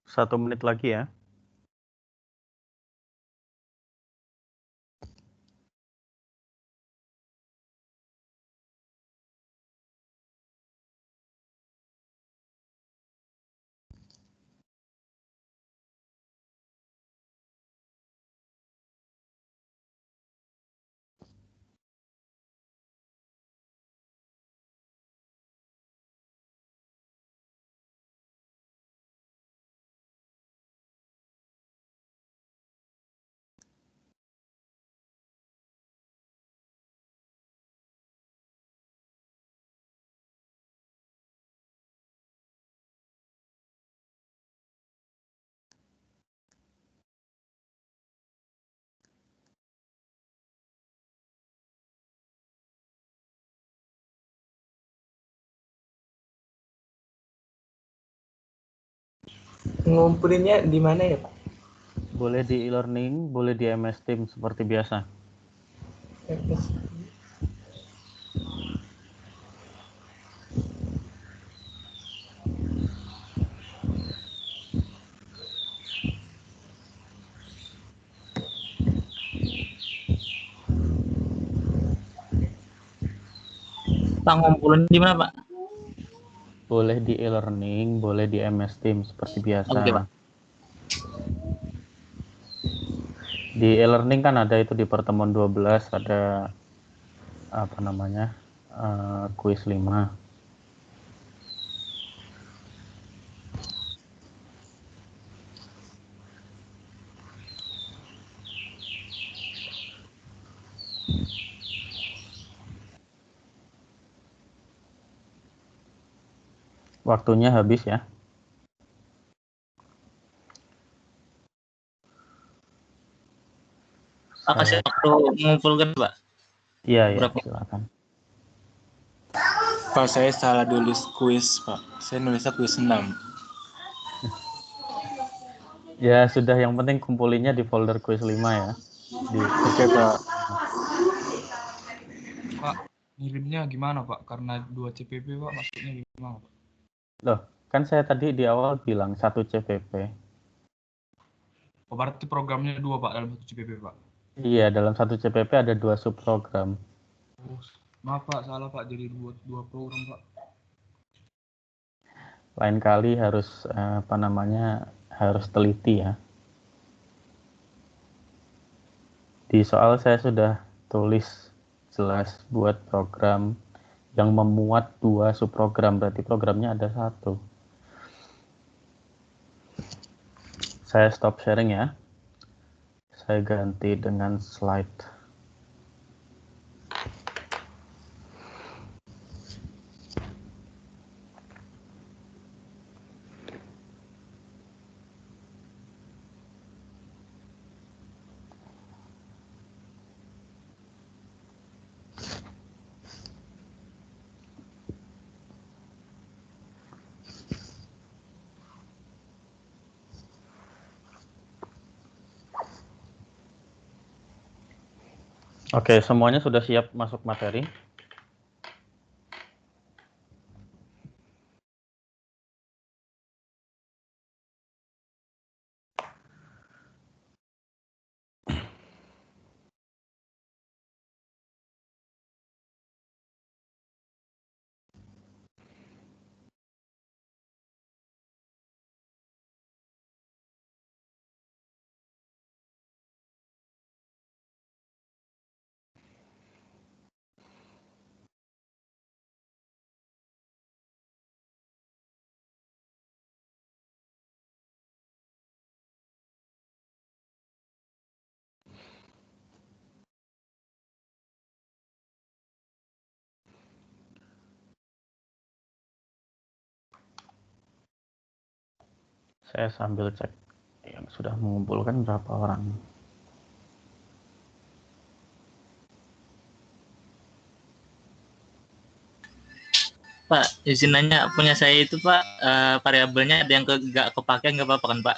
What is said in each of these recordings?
1 menit lagi ya. Ngumpulinnya di mana ya, Pak? Boleh di e-learning, boleh di MS Team seperti biasa. Pak, ngumpulin di mana, Pak? Boleh di e-learning, boleh di MS Team seperti biasa. Oke, Pak. Di e-learning kan ada itu di pertemuan 12 ada apa namanya? Kuis 5. Waktunya habis ya. Pak, kasih waktu mengumpulkan, Pak. Iya, Berapa? silakan. Pak, saya salah tulis kuis, Pak. Saya nulisnya kuis 6. Ya, sudah, yang penting kumpulinnya di folder kuis 5 ya. Oke, Pak. Pak, ngirimnya gimana, Pak? Karena 2 CPP, Pak, maksudnya gimana, Pak? Loh, kan saya tadi di awal bilang 1 CPP. Oh, berarti programnya 2, Pak, dalam 1 CPP, Pak? Iya, dalam 1 CPP ada 2 subprogram. Oh, maaf, Pak, salah, Pak. Jadi 2 program, Pak. Lain kali harus harus teliti ya. Di soal saya sudah tulis jelas buat program yang memuat 2 subprogram, berarti programnya ada 1. Saya stop sharing ya. Saya ganti dengan slide. Oke, semuanya sudah siap masuk materi? Saya sambil cek yang sudah mengumpulkan berapa orang. Pak, izin nanya, punya saya itu, Pak, variabelnya ada yang nggak kepake, nggak apa-apa kan, Pak?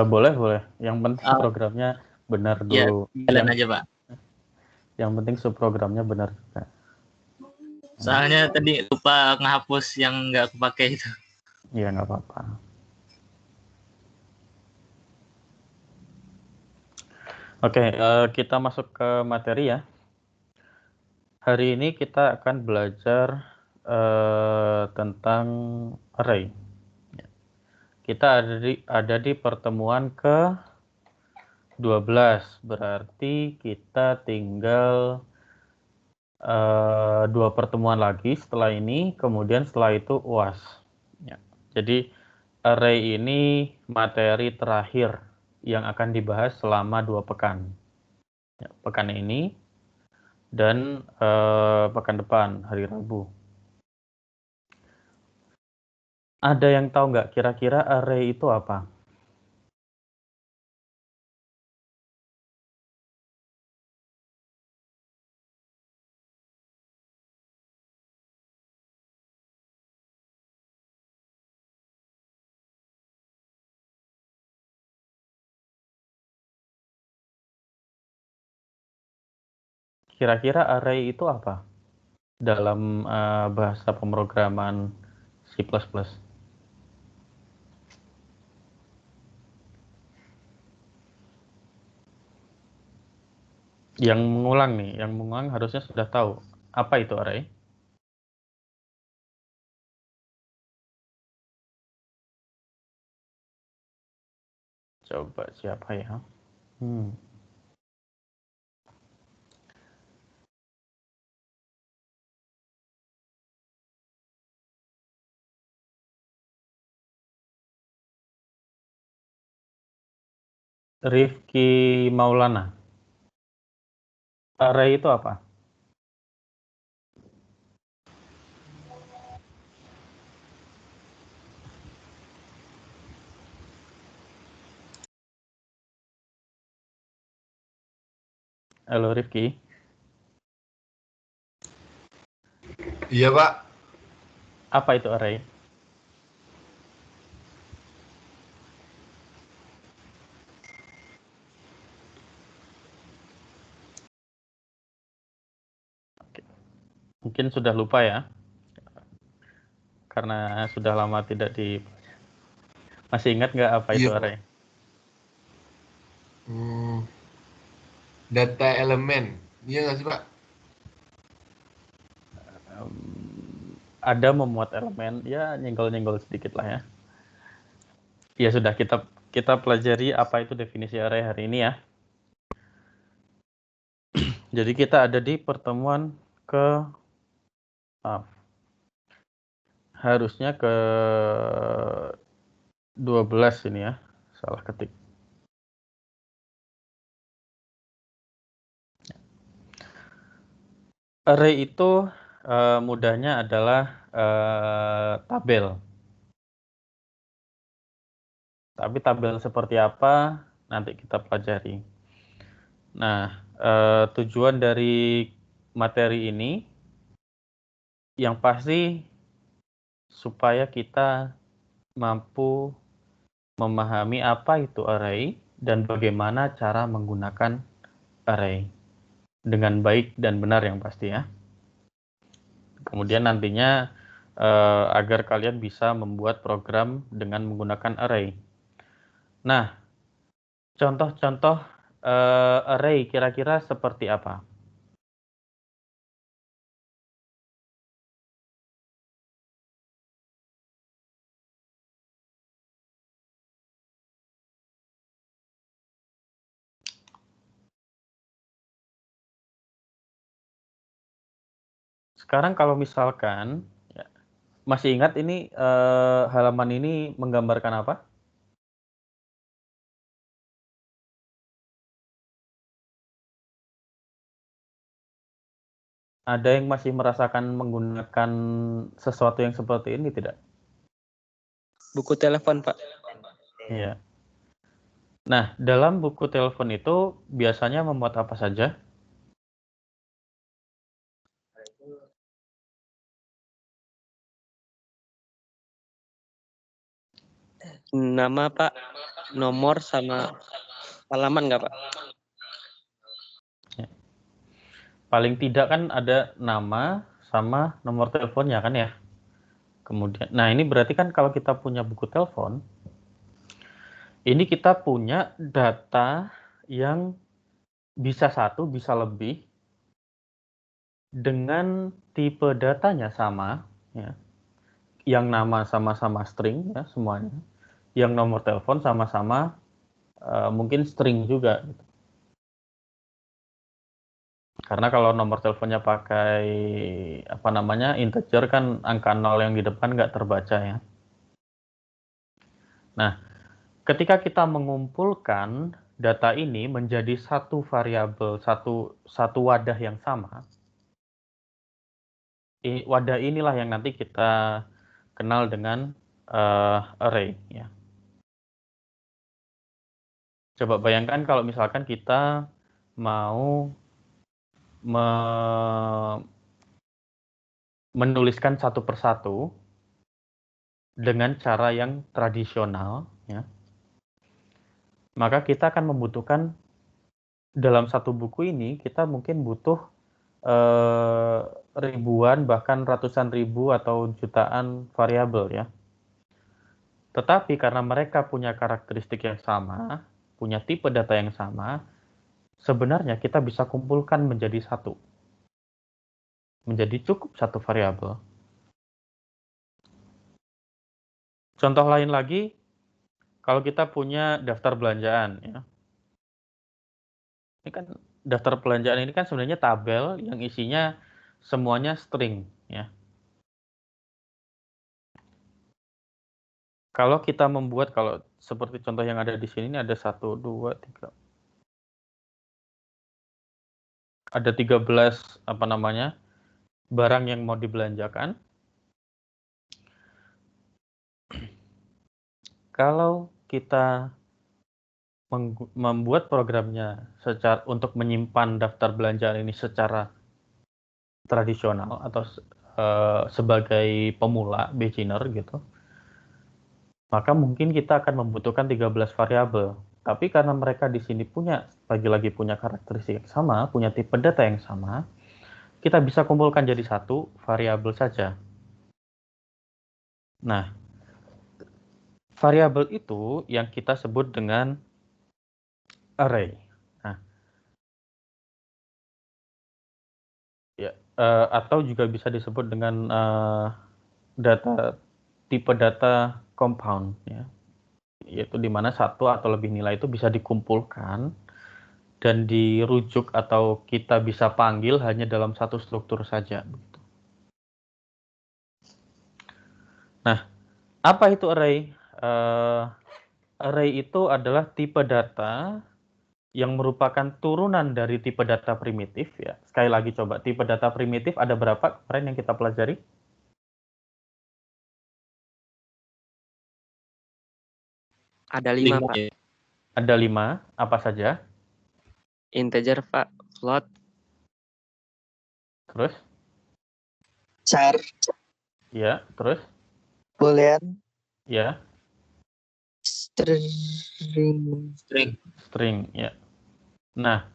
Boleh. Yang penting programnya benar Ya, dulu. jalan aja, Pak. Yang penting subprogramnya benar juga. Soalnya tadi lupa ngehapus yang nggak kepake itu. Iya, nggak apa-apa. Oke, kita masuk ke materi ya. Hari ini kita akan belajar tentang array. Kita ada di pertemuan ke-12, berarti kita tinggal 2 pertemuan lagi setelah ini, kemudian setelah itu UAS. Ya. Jadi array ini materi terakhir yang akan dibahas selama 2 pekan. Ya, pekan ini dan pekan depan, hari Rabu. Ada yang tahu nggak kira-kira array itu apa? Kira-kira array itu apa dalam bahasa pemrograman C++? Yang mengulang nih, yang mengulang harusnya sudah tahu apa itu array. Coba siapa ya? Rifki Maulana. Array itu apa? Halo Rifki. Iya, Pak. Apa itu array? Mungkin sudah lupa ya, karena sudah lama tidak di. Masih ingat nggak apa itu Iya, Pak. array? Data elemen. Iya nggak sih, Pak? Ada memuat elemen, ya nyenggol-nyenggol sedikit lah ya. Ya sudah, kita pelajari apa itu definisi array hari ini ya. Jadi kita ada di pertemuan harusnya ke 12 ini ya, salah ketik. Array itu mudahnya adalah tabel. Tapi tabel seperti apa nanti kita pelajari. Nah, tujuan dari materi ini yang pasti supaya kita mampu memahami apa itu array dan bagaimana cara menggunakan array dengan baik dan benar yang pasti ya. Kemudian nantinya agar kalian bisa membuat program dengan menggunakan array. Nah, contoh-contoh array kira-kira seperti apa? Sekarang kalau misalkan, ya, masih ingat ini halaman ini menggambarkan apa? Ada yang masih merasakan menggunakan sesuatu yang seperti ini tidak? Buku telepon, Pak. Iya. Nah, dalam buku telepon itu biasanya memuat apa saja? Nama, Pak. Nomor sama halaman nggak, Pak? Paling tidak kan ada nama sama nomor teleponnya kan ya. Kemudian, nah ini berarti kan kalau kita punya buku telepon, ini kita punya data yang bisa satu, bisa lebih, dengan tipe datanya sama, ya, yang nama sama-sama string, ya, semuanya, yang nomor telepon sama-sama mungkin string juga. Gitu. Karena kalau nomor teleponnya pakai apa namanya integer kan angka 0 yang di depan nggak terbaca ya. Nah, ketika kita mengumpulkan data ini menjadi satu variabel, satu wadah yang sama, wadah inilah yang nanti kita kenal dengan array. Ya. Coba bayangkan kalau misalkan kita mau menuliskan satu persatu dengan cara yang tradisional, ya, maka kita akan membutuhkan dalam satu buku ini kita mungkin butuh ribuan bahkan ratusan ribu atau jutaan variabel ya. Tetapi karena mereka punya karakteristik yang sama, punya tipe data yang sama, sebenarnya kita bisa kumpulkan menjadi satu. Menjadi cukup satu variabel. Contoh lain lagi, kalau kita punya daftar belanjaan ya. Ini kan daftar belanjaan ini kan sebenarnya tabel yang isinya semuanya string ya. Kalau kita membuat, kalau seperti contoh yang ada di sini, ini ada 1, 2, 3. Ada 13 apa namanya barang yang mau dibelanjakan. Kalau kita membuat programnya untuk menyimpan daftar belanjaan ini secara tradisional atau sebagai pemula, beginner gitu, maka mungkin kita akan membutuhkan 13 variabel. Tapi karena mereka di sini lagi-lagi punya karakteristik yang sama, punya tipe data yang sama, kita bisa kumpulkan jadi satu variabel saja. Nah, variabel itu yang kita sebut dengan array. Nah, ya, atau juga bisa disebut dengan tipe data compound, ya, yaitu di mana satu atau lebih nilai itu bisa dikumpulkan dan dirujuk atau kita bisa panggil hanya dalam satu struktur saja. Nah, apa itu array? Array itu adalah tipe data yang merupakan turunan dari tipe data primitif. Ya. Sekali lagi coba, tipe data primitif ada berapa kemarin yang kita pelajari? Ada 5, Pak. Ya. Ada 5, apa saja? Integer, Pak. Float. Terus? Char, Ya, terus? boolean, Ya, string, string, ya. Nah,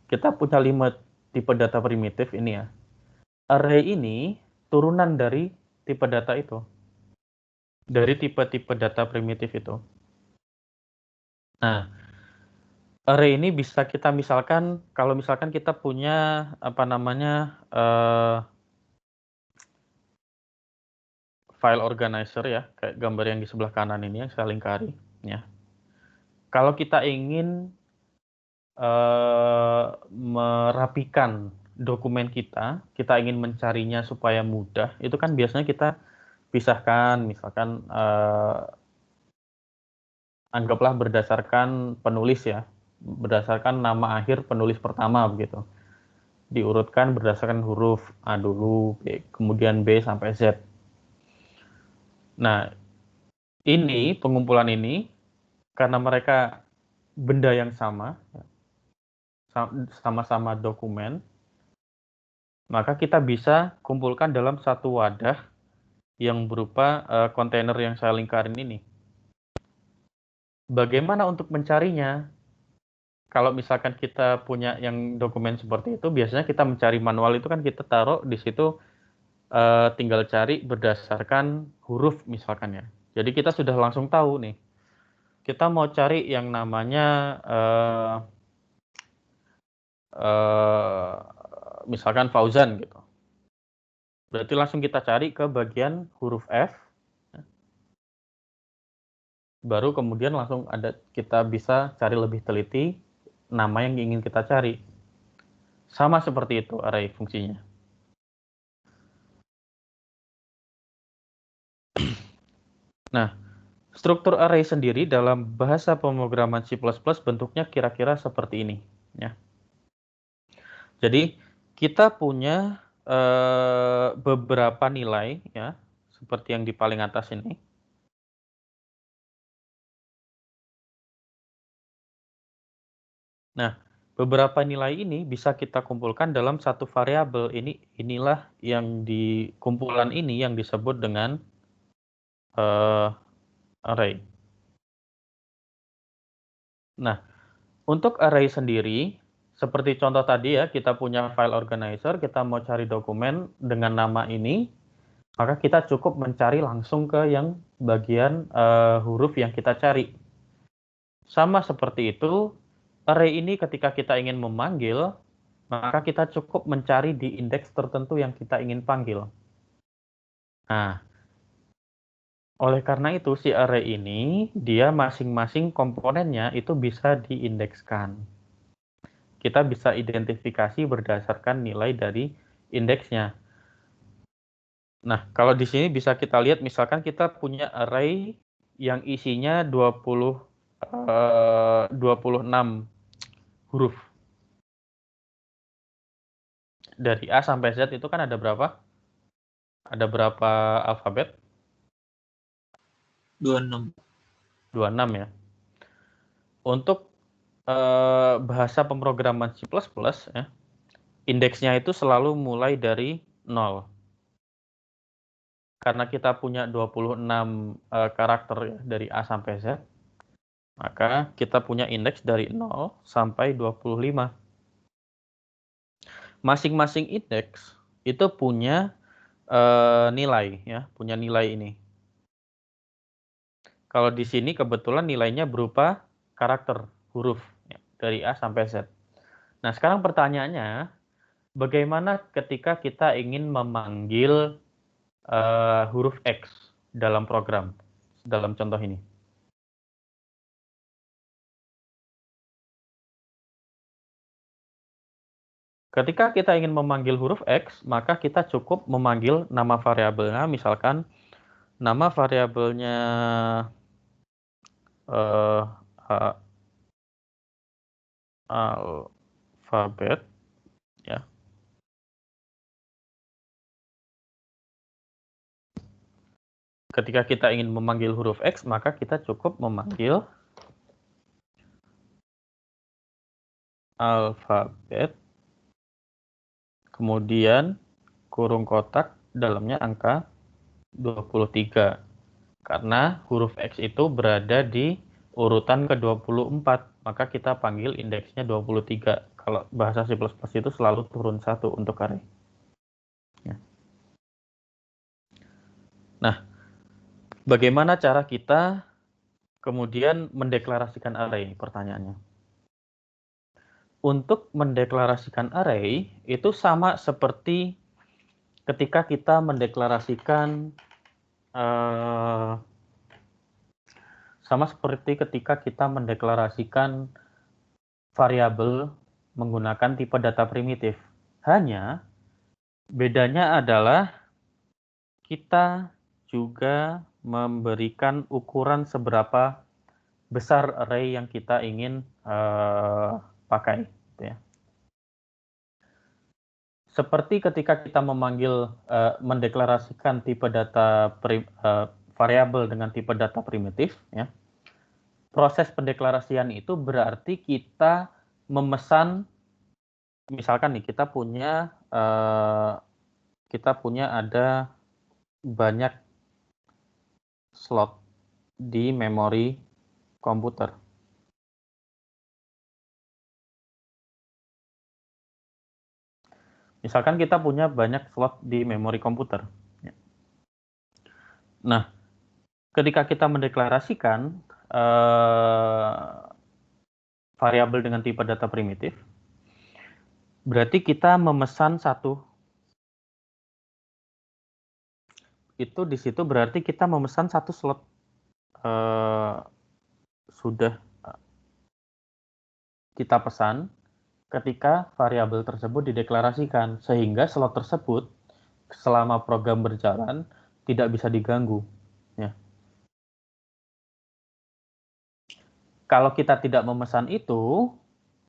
kita punya 5 tipe data primitif ini ya. Array ini turunan dari tipe data itu. Dari tipe-tipe data primitif itu. Nah, array ini bisa kita misalkan, kalau misalkan kita punya apa namanya file organizer ya, kayak gambar yang di sebelah kanan ini yang saya lingkari, ya. Kalau kita ingin merapikan dokumen kita ingin mencarinya supaya mudah, itu kan biasanya kita pisahkan, misalkan anggaplah berdasarkan penulis ya, berdasarkan nama akhir penulis pertama begitu. Diurutkan berdasarkan huruf A dulu, B, kemudian B sampai Z. Nah, ini pengumpulan ini karena mereka benda yang sama-sama dokumen, maka kita bisa kumpulkan dalam satu wadah yang berupa kontainer yang saya lingkarin ini. Bagaimana untuk mencarinya? Kalau misalkan kita punya yang dokumen seperti itu, biasanya kita mencari manual itu kan kita taruh di situ tinggal cari berdasarkan huruf misalkan ya. Jadi kita sudah langsung tahu nih. Kita mau cari yang namanya misalkan Fauzan gitu. Berarti langsung kita cari ke bagian huruf F. Baru kemudian langsung kita bisa cari lebih teliti nama yang ingin kita cari. Sama seperti itu array fungsinya. Nah, struktur array sendiri dalam bahasa pemrograman C++ bentuknya kira-kira seperti ini. Ya. Jadi, kita punya beberapa nilai, ya, seperti yang di paling atas ini. Nah, beberapa nilai ini bisa kita kumpulkan dalam satu variabel. Inilah yang di kumpulan ini yang disebut dengan array. Nah, untuk array sendiri, seperti contoh tadi ya, kita punya file organizer, kita mau cari dokumen dengan nama ini, maka kita cukup mencari langsung ke yang bagian huruf yang kita cari. Sama seperti itu, array ini ketika kita ingin memanggil, maka kita cukup mencari di indeks tertentu yang kita ingin panggil. Nah, oleh karena itu, si array ini, dia masing-masing komponennya itu bisa diindekskan. Kita bisa identifikasi berdasarkan nilai dari indeksnya. Nah, kalau di sini bisa kita lihat, misalkan kita punya array yang isinya 26 huruf. Dari A sampai Z itu kan ada berapa? Ada berapa alfabet? 26. 26 ya. Untuk bahasa pemrograman C++ ya, indeksnya itu selalu mulai dari 0. Karena kita punya 26 karakter ya, dari A sampai Z, maka kita punya indeks dari 0 sampai 25. Masing-masing indeks itu punya nilai ya, punya nilai ini. Kalau di sini kebetulan nilainya berupa karakter, huruf ya, dari A sampai Z. Nah, sekarang pertanyaannya, bagaimana ketika kita ingin memanggil huruf X dalam program, dalam contoh ini? Ketika kita ingin memanggil huruf X, maka kita cukup memanggil nama variabelnya, misalkan nama variabelnya alfabet, ya. Ketika kita ingin memanggil huruf X, maka kita cukup memanggil alfabet, kemudian kurung kotak, dalamnya angka 23. Karena huruf X itu berada di urutan ke-24, maka kita panggil indeksnya 23. Kalau bahasa C++ itu selalu turun 1 untuk array. Ya. Nah, bagaimana cara kita kemudian mendeklarasikan array? Pertanyaannya. Untuk mendeklarasikan array, itu sama seperti ketika kita mendeklarasikan variabel menggunakan tipe data primitif. Hanya bedanya adalah kita juga memberikan ukuran seberapa besar array yang kita ingin pakai. Gitu ya. Seperti ketika kita memanggil, mendeklarasikan tipe data variabel dengan tipe data primitif, ya. Proses pendeklarasian itu berarti kita memesan, misalkan nih kita punya ada banyak slot di memori komputer. Misalkan kita punya banyak slot di memori komputer. Nah, ketika kita mendeklarasikan variabel dengan tipe data primitif, Berarti kita memesan satu. Itu di situ berarti kita memesan satu slot. Sudah kita pesan ketika variabel tersebut dideklarasikan, sehingga slot tersebut selama program berjalan tidak bisa diganggu. Ya. Kalau kita tidak memesan itu,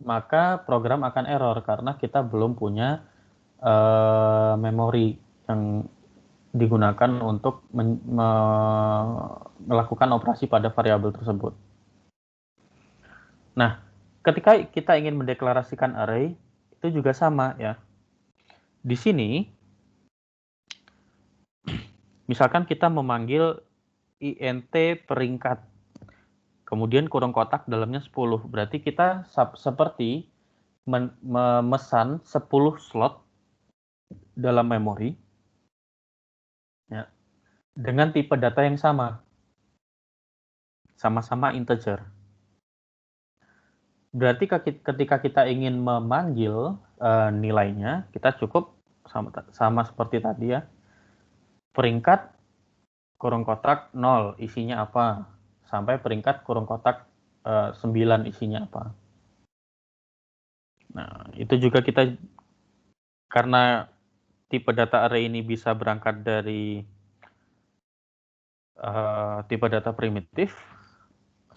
maka program akan error karena kita belum punya memori yang digunakan untuk melakukan operasi pada variabel tersebut. Nah, ketika kita ingin mendeklarasikan array, itu juga sama ya. Di sini, misalkan kita memanggil int peringkat, kemudian kurung kotak dalamnya 10. Berarti kita seperti memesan 10 slot dalam memori ya, dengan tipe data yang sama. Sama-sama integer. Berarti ketika kita ingin memanggil nilainya, kita cukup sama seperti tadi ya. Peringkat kurung kotak 0 isinya apa, sampai peringkat kurung kotak 9 isinya apa. Nah, itu juga kita, karena tipe data array ini bisa berangkat dari tipe data primitif,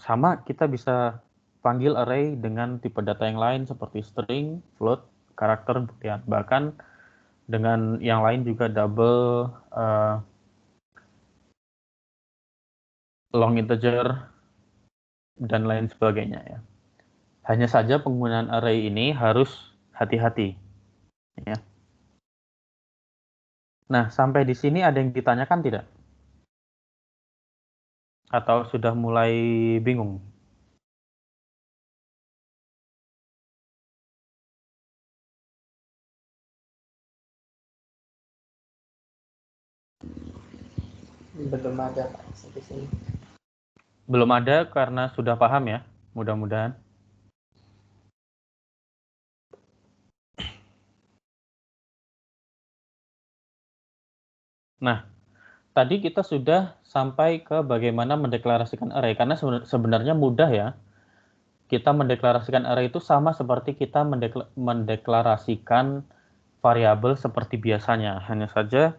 sama kita bisa panggil array dengan tipe data yang lain seperti string, float, karakter, boolean. Bahkan dengan yang lain juga double, long integer, dan lain sebagainya ya. Hanya saja penggunaan array ini harus hati-hati ya. Nah, sampai di sini ada yang ditanyakan tidak? Atau sudah mulai bingung? Belum ada Pak sampai sini. Belum ada karena sudah paham ya, mudah-mudahan. Nah, tadi kita sudah sampai ke bagaimana mendeklarasikan array, karena sebenarnya mudah ya. Kita mendeklarasikan array itu sama seperti kita mendeklarasikan variabel seperti biasanya. Hanya saja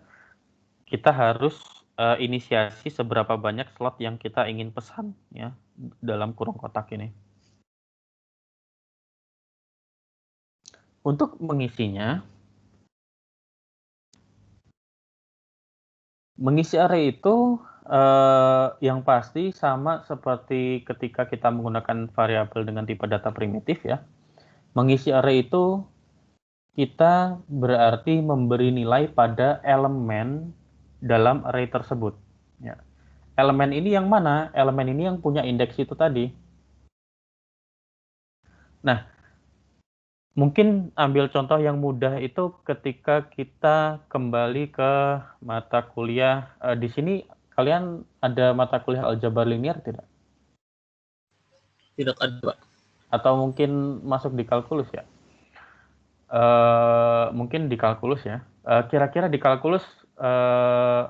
kita harus inisiasi seberapa banyak slot yang kita ingin pesan ya dalam kurung kotak ini. Untuk mengisinya, mengisi array itu yang pasti sama seperti ketika kita menggunakan variabel dengan tipe data primitif ya. Mengisi array itu kita berarti memberi nilai pada elemen dalam array tersebut. Ya. Elemen ini yang mana? Elemen ini yang punya indeks itu tadi. Nah, mungkin ambil contoh yang mudah itu ketika kita kembali ke mata kuliah. Di sini kalian ada mata kuliah aljabar linear tidak? Tidak ada, Pak. Atau mungkin masuk di kalkulus ya? Mungkin di kalkulus ya. Kira-kira di kalkulus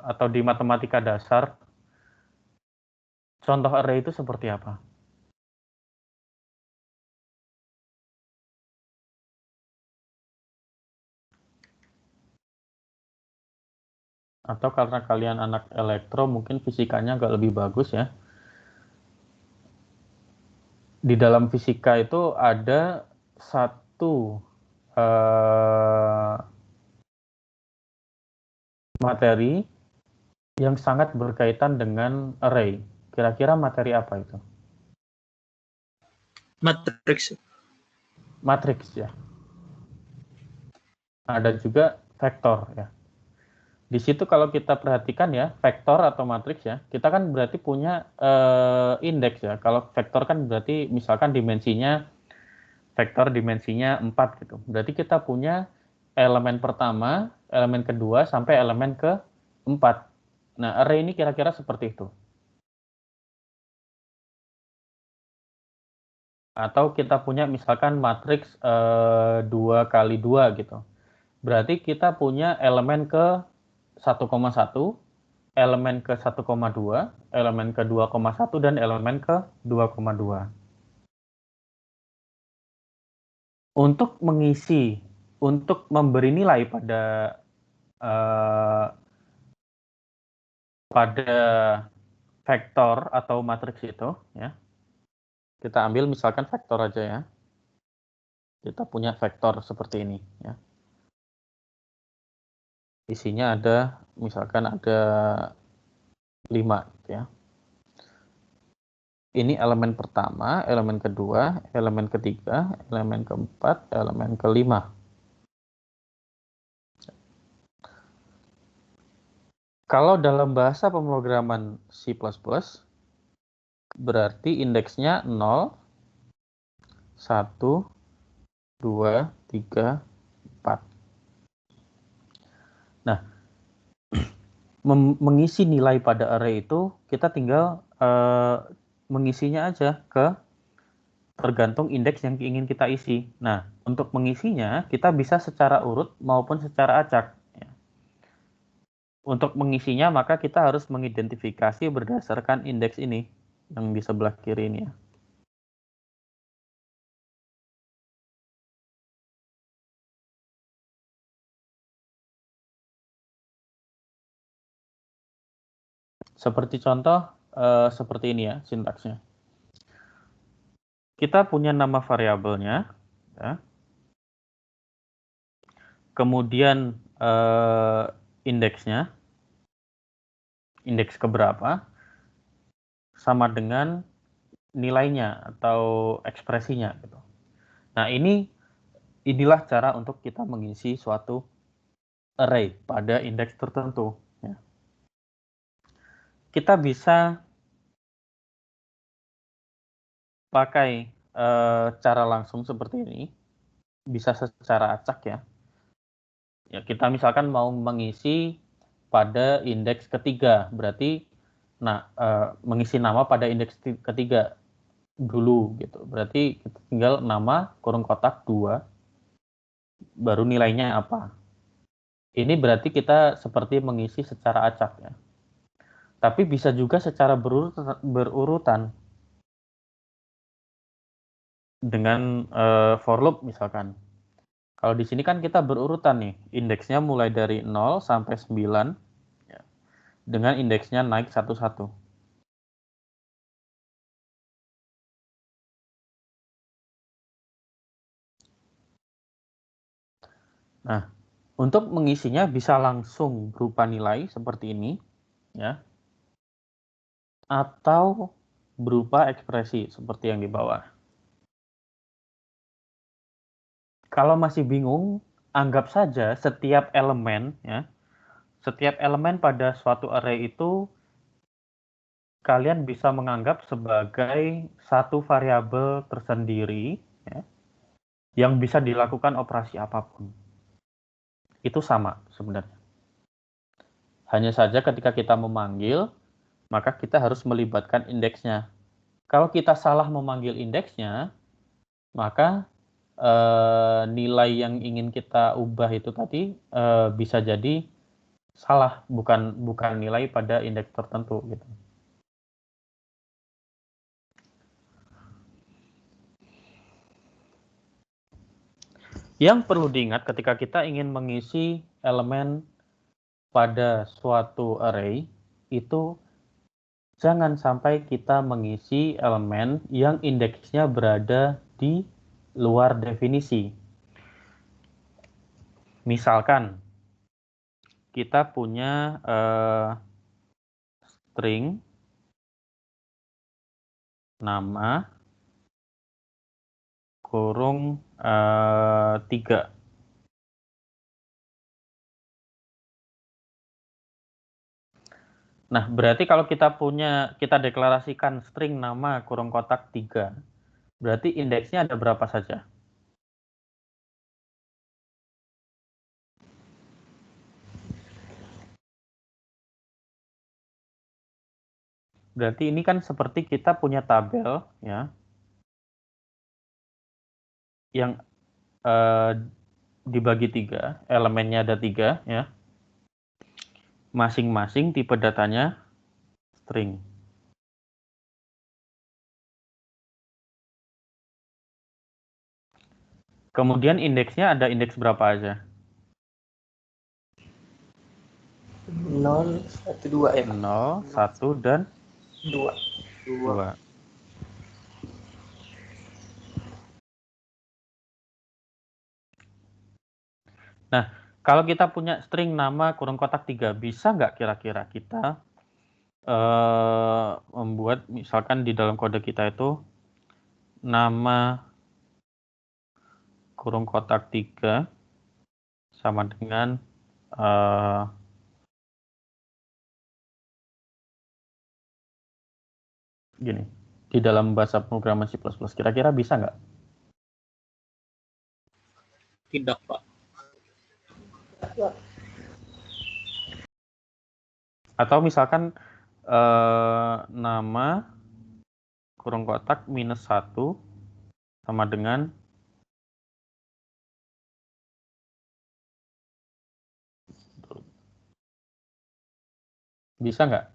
atau di matematika dasar, contoh array itu seperti apa? Atau karena kalian anak elektro, mungkin fisikanya agak lebih bagus ya. Di dalam fisika itu ada satu materi yang sangat berkaitan dengan array. Kira-kira materi apa itu? Matriks. Matriks ya. Ada juga vektor ya. Di situ kalau kita perhatikan ya, vektor atau matriks ya, kita kan berarti punya indeks ya. Kalau vektor kan berarti misalkan vektor dimensinya 4 gitu. Berarti kita punya elemen pertama, elemen kedua, sampai elemen ke-4. Nah, array ini kira-kira seperti itu. Atau kita punya misalkan matriks 2 kali 2 gitu. Berarti kita punya elemen ke 1,1, elemen ke 1,2, elemen ke 2,1, dan elemen ke 2,2. Untuk mengisi, untuk memberi nilai pada vektor atau matriks itu, ya. Kita ambil misalkan vektor aja ya. Kita punya vektor seperti ini, ya. Isinya ada, misalkan ada 5, gitu ya. Ini elemen pertama, elemen kedua, elemen ketiga, elemen keempat, elemen kelima. Kalau dalam bahasa pemrograman C++, berarti indeksnya 0, 1, 2, 3, 4. Nah, mengisi nilai pada array itu, kita tinggal mengisinya aja tergantung indeks yang ingin kita isi. Nah, untuk mengisinya, kita bisa secara urut maupun secara acak. Untuk mengisinya, maka kita harus mengidentifikasi berdasarkan indeks ini, yang di sebelah kiri ini ya. Seperti contoh, seperti ini ya sintaksnya. Kita punya nama variabelnya, ya. Kemudian indeksnya, indeks keberapa, sama dengan nilainya atau ekspresinya. Gitu. Nah, inilah cara untuk kita mengisi suatu array pada indeks tertentu. Ya. Kita bisa pakai cara langsung seperti ini, bisa secara acak ya. Ya, kita misalkan mau mengisi pada indeks ketiga, berarti mengisi nama pada indeks ketiga dulu gitu. Berarti kita tinggal nama kurung kotak 2 baru nilainya apa. Ini berarti kita seperti mengisi secara acak ya. Tapi bisa juga secara berurutan dengan for loop misalkan. Kalau di sini kan kita berurutan nih, indeksnya mulai dari 0 sampai 9, ya, dengan indeksnya naik satu-satu. Nah, untuk mengisinya bisa langsung berupa nilai seperti ini, ya, atau berupa ekspresi seperti yang di bawah. Kalau masih bingung, anggap saja setiap elemen, ya, setiap elemen pada suatu array itu kalian bisa menganggap sebagai satu variabel tersendiri, ya, yang bisa dilakukan operasi apapun. Itu sama sebenarnya. Hanya saja ketika kita memanggil, maka kita harus melibatkan indeksnya. Kalau kita salah memanggil indeksnya, maka nilai yang ingin kita ubah itu tadi bisa jadi salah, bukan nilai pada indeks tertentu gitu. Yang perlu diingat ketika kita ingin mengisi elemen pada suatu array, itu jangan sampai kita mengisi elemen yang indeksnya berada di luar definisi. Misalkan kita punya string nama kurung 3. Nah, berarti kalau kita deklarasikan string nama kurung kotak 3, berarti indeksnya ada berapa saja? Berarti ini kan seperti kita punya tabel, ya. yang dibagi 3, elemennya ada 3 ya. Masing-masing tipe datanya string. Kemudian indeksnya ada indeks berapa aja? 0, 1, 2 ya, Pak? 0, 1, dan 2. 2. Nah, kalau kita punya string nama kurung kotak 3, bisa nggak kira-kira kita membuat misalkan di dalam kode kita itu nama kurung kotak 3 sama dengan gini, di dalam bahasa pemrograman C++, kira-kira bisa nggak? Tidak, Pak. Atau misalkan nama kurung kotak -1 sama dengan bisa nggak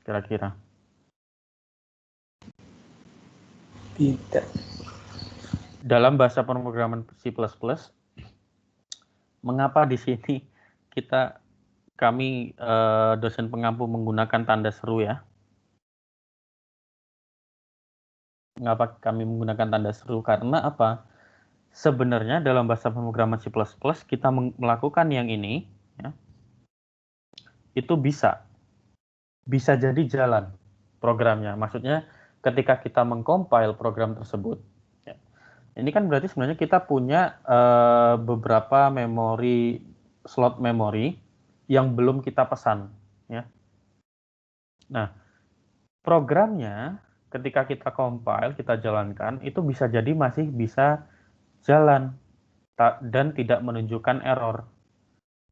kira-kira? Tidak. Dalam bahasa pemrograman C++, mengapa di sini kami dosen pengampu menggunakan tanda seru ya? Mengapa kami menggunakan tanda seru? Karena apa? Sebenarnya dalam bahasa pemrograman C++ kita melakukan yang ini ya, itu bisa jadi jalan programnya. Maksudnya ketika kita mengcompile program tersebut, ya, ini kan berarti sebenarnya kita punya beberapa slot memori yang belum kita pesan. Ya. Nah, programnya ketika kita compile, kita jalankan, itu bisa jadi masih bisa jalan dan tidak menunjukkan error.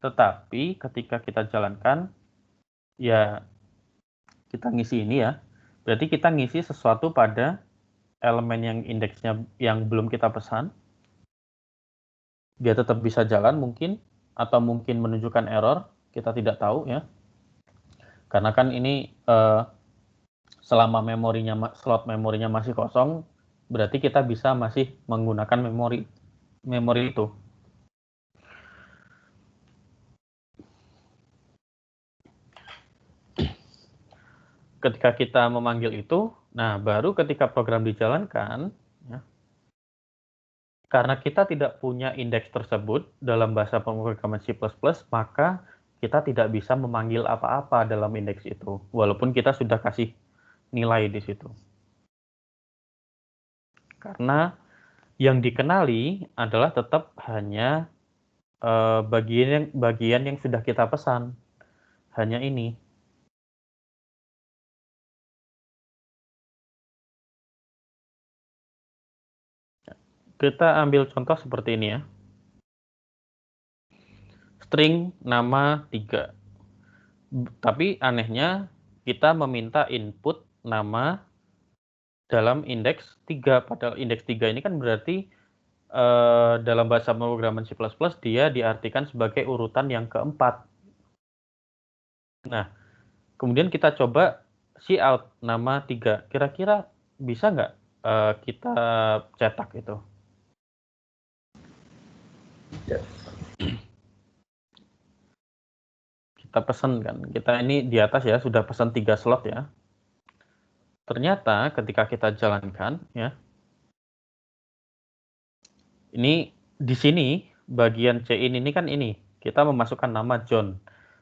Tetapi ketika kita jalankan, ya kita ngisi ini ya, berarti kita ngisi sesuatu pada elemen yang indeksnya yang belum kita pesan, dia tetap bisa jalan mungkin, atau mungkin menunjukkan error, kita tidak tahu ya. Karena kan ini selama slot memorinya masih kosong, berarti kita bisa masih menggunakan memori itu. Ketika kita memanggil itu, nah baru ketika program dijalankan, ya, karena kita tidak punya indeks tersebut dalam bahasa pemrograman C++, maka kita tidak bisa memanggil apa-apa dalam indeks itu, walaupun kita sudah kasih nilai di situ. Karena yang dikenali adalah tetap hanya bagian yang sudah kita pesan, hanya ini. Kita ambil contoh seperti ini ya. String nama 3. Tapi anehnya kita meminta input nama dalam indeks 3. Padahal indeks 3 ini kan berarti dalam bahasa pemrograman C++ dia diartikan sebagai urutan yang keempat. Nah, kemudian kita coba cout nama 3. Kira-kira bisa nggak kita cetak itu? Kita pesan kan, kita ini di atas ya sudah pesan 3 slot ya. Ternyata ketika kita jalankan ya, ini di sini bagian cin ini kan ini kita memasukkan nama John.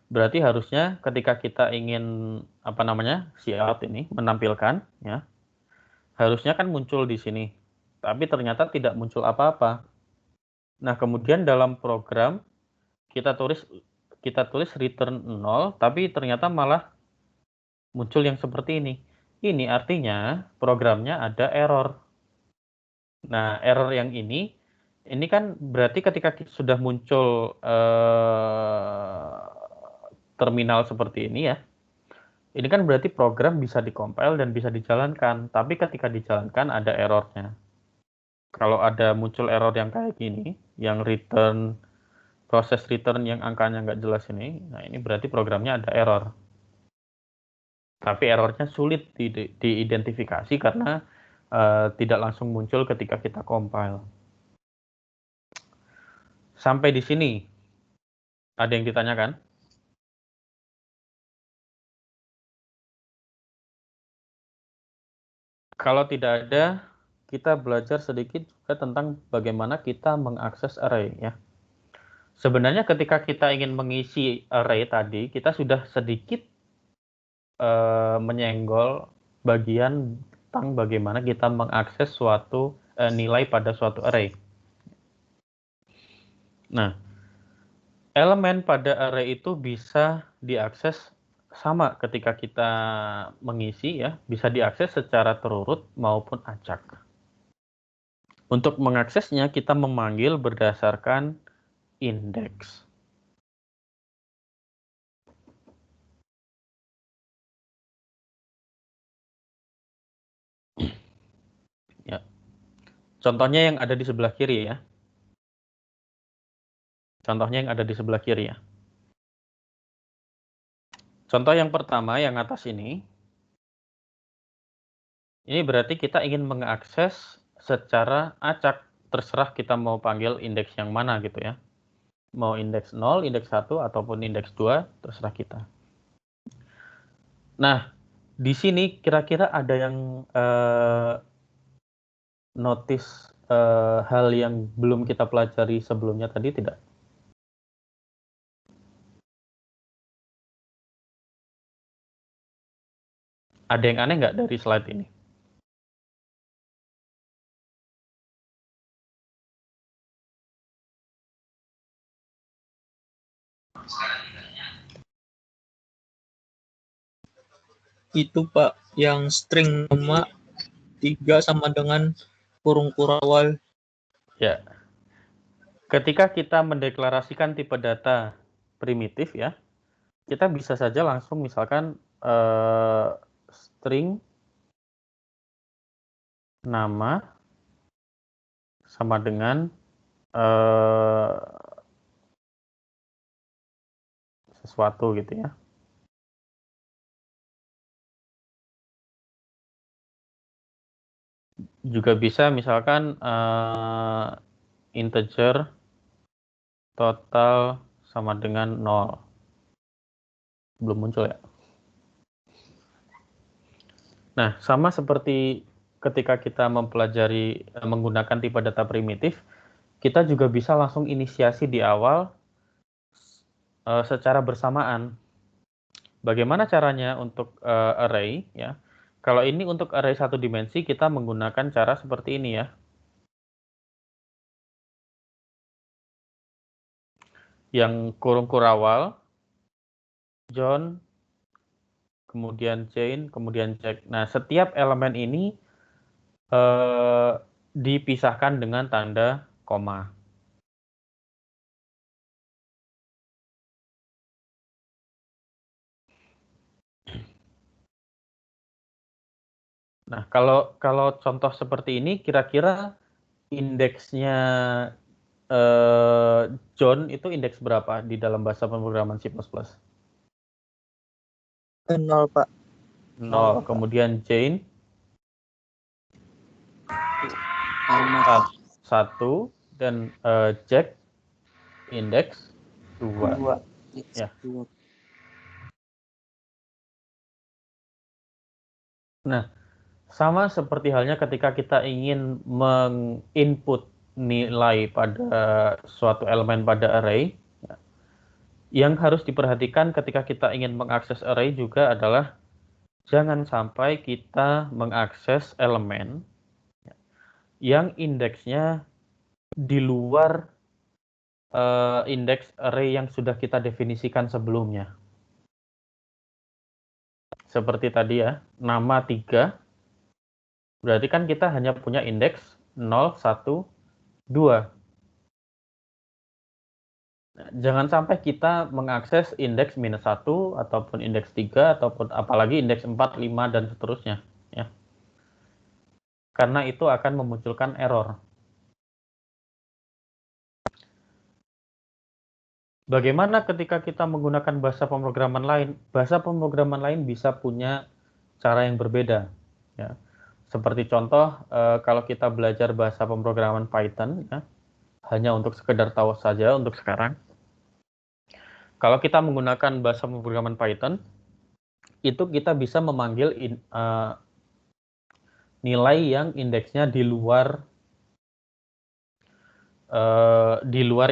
Berarti harusnya ketika kita ingin cout ini menampilkan ya, harusnya kan muncul di sini. Tapi ternyata tidak muncul apa-apa. Nah, kemudian dalam program kita tulis return 0, tapi ternyata malah muncul yang seperti ini. Ini artinya programnya ada error. Nah, error yang ini kan berarti ketika sudah muncul terminal seperti ini ya, ini kan berarti program bisa dikompil dan bisa dijalankan, tapi ketika dijalankan ada errornya. Kalau ada muncul error yang kayak gini, yang proses return yang angkanya nggak jelas ini, nah ini berarti programnya ada error. Tapi errornya sulit diidentifikasi karena tidak langsung muncul ketika kita compile. Sampai di sini, ada yang ditanyakan? Kalau tidak ada, kita belajar sedikit juga tentang bagaimana kita mengakses array ya. Sebenarnya ketika kita ingin mengisi array tadi, kita sudah sedikit menyenggol bagian tentang bagaimana kita mengakses suatu nilai pada suatu array. Nah, elemen pada array itu bisa diakses sama ketika kita mengisi ya, bisa diakses secara terurut maupun acak. Untuk mengaksesnya kita memanggil berdasarkan indeks. Ya. Contohnya yang ada di sebelah kiri ya. Contohnya yang ada di sebelah kiri ya. Contoh yang pertama yang atas ini berarti kita ingin mengakses secara acak, terserah kita mau panggil indeks yang mana gitu ya. Mau indeks 0, indeks 1, ataupun indeks 2, terserah kita. Nah, di sini kira-kira ada yang notice hal yang belum kita pelajari sebelumnya tadi tidak? Ada yang aneh nggak dari slide ini? Itu Pak, yang string nama 3 sama dengan kurung kurawal. Ya. Ketika kita mendeklarasikan tipe data primitif ya, kita bisa saja langsung misalkan string nama sama dengan sesuatu gitu ya. Juga bisa misalkan integer total sama dengan 0. Belum muncul ya. Nah, sama seperti ketika kita mempelajari menggunakan tipe data primitif, kita juga bisa langsung inisiasi di awal secara bersamaan. Bagaimana caranya untuk array ya? Kalau ini untuk array satu dimensi kita menggunakan cara seperti ini ya. Yang kurung kurawal, John, kemudian Jane, kemudian Jack. Nah, setiap elemen ini dipisahkan dengan tanda koma. Nah, kalau contoh seperti ini, kira-kira indeksnya John itu indeks berapa di dalam bahasa pemrograman C++? 0, Pak. 0. Kemudian Jane? 1. Dan Jack indeks 2. Ya. Nah, sama seperti halnya ketika kita ingin menginput nilai pada suatu elemen pada array, yang harus diperhatikan ketika kita ingin mengakses array juga adalah jangan sampai kita mengakses elemen yang indeksnya di luar indeks array yang sudah kita definisikan sebelumnya. Seperti tadi ya, nama 3. Berarti kan kita hanya punya indeks 0, 1, 2. Jangan sampai kita mengakses indeks -1 ataupun indeks 3 ataupun apalagi indeks 4, 5 dan seterusnya ya. Karena itu akan memunculkan error Bagaimana ketika kita menggunakan bahasa pemrograman lain? Bahasa pemrograman lain bisa punya cara yang berbeda. Ya. Seperti contoh, kalau kita belajar bahasa pemrograman Python, ya, hanya untuk sekedar tahu saja untuk sekarang. Kalau kita menggunakan bahasa pemrograman Python, itu kita bisa memanggil nilai yang indeksnya di luar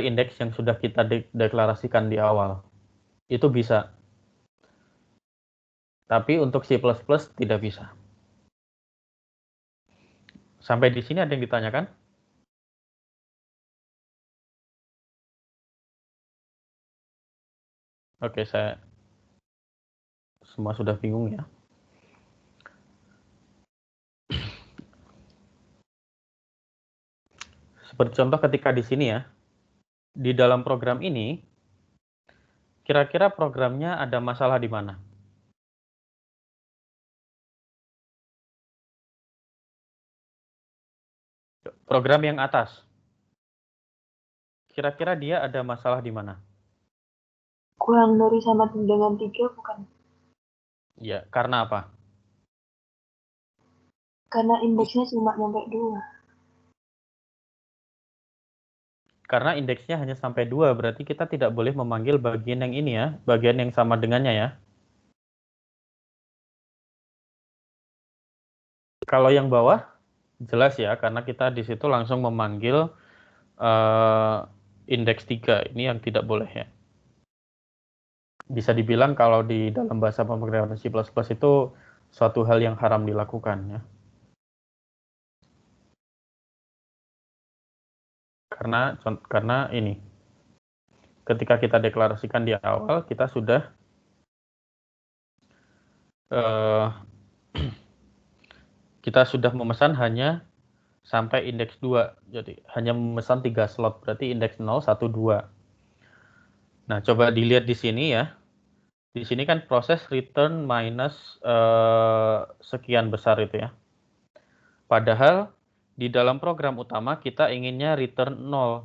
indeks yang sudah kita deklarasikan di awal. Itu bisa. Tapi untuk C++ tidak bisa. Sampai di sini ada yang ditanyakan? Oke, saya semua sudah bingung ya. Seperti contoh ketika di sini ya, di dalam program ini, kira-kira programnya ada masalah di mana? Program yang atas. Kira-kira dia ada masalah di mana? Kurang dari sama dengan 3 bukan? Ya, karena apa? Karena indeksnya cuma sampai 2. Karena indeksnya hanya sampai 2, berarti kita tidak boleh memanggil bagian yang ini ya, bagian yang sama dengannya ya. Kalau yang bawah, jelas ya, karena kita di situ langsung memanggil indeks 3, ini yang tidak boleh ya. Bisa dibilang kalau di dalam bahasa pemrograman C++ itu suatu hal yang haram dilakukan ya. Karena ini, ketika kita deklarasikan di awal, kita sudah memesan hanya sampai indeks 2. Jadi hanya memesan 3 slot, berarti indeks 0, 1, 2. Nah, coba dilihat di sini ya. Di sini kan proses return minus sekian besar itu ya. Padahal di dalam program utama kita inginnya return 0.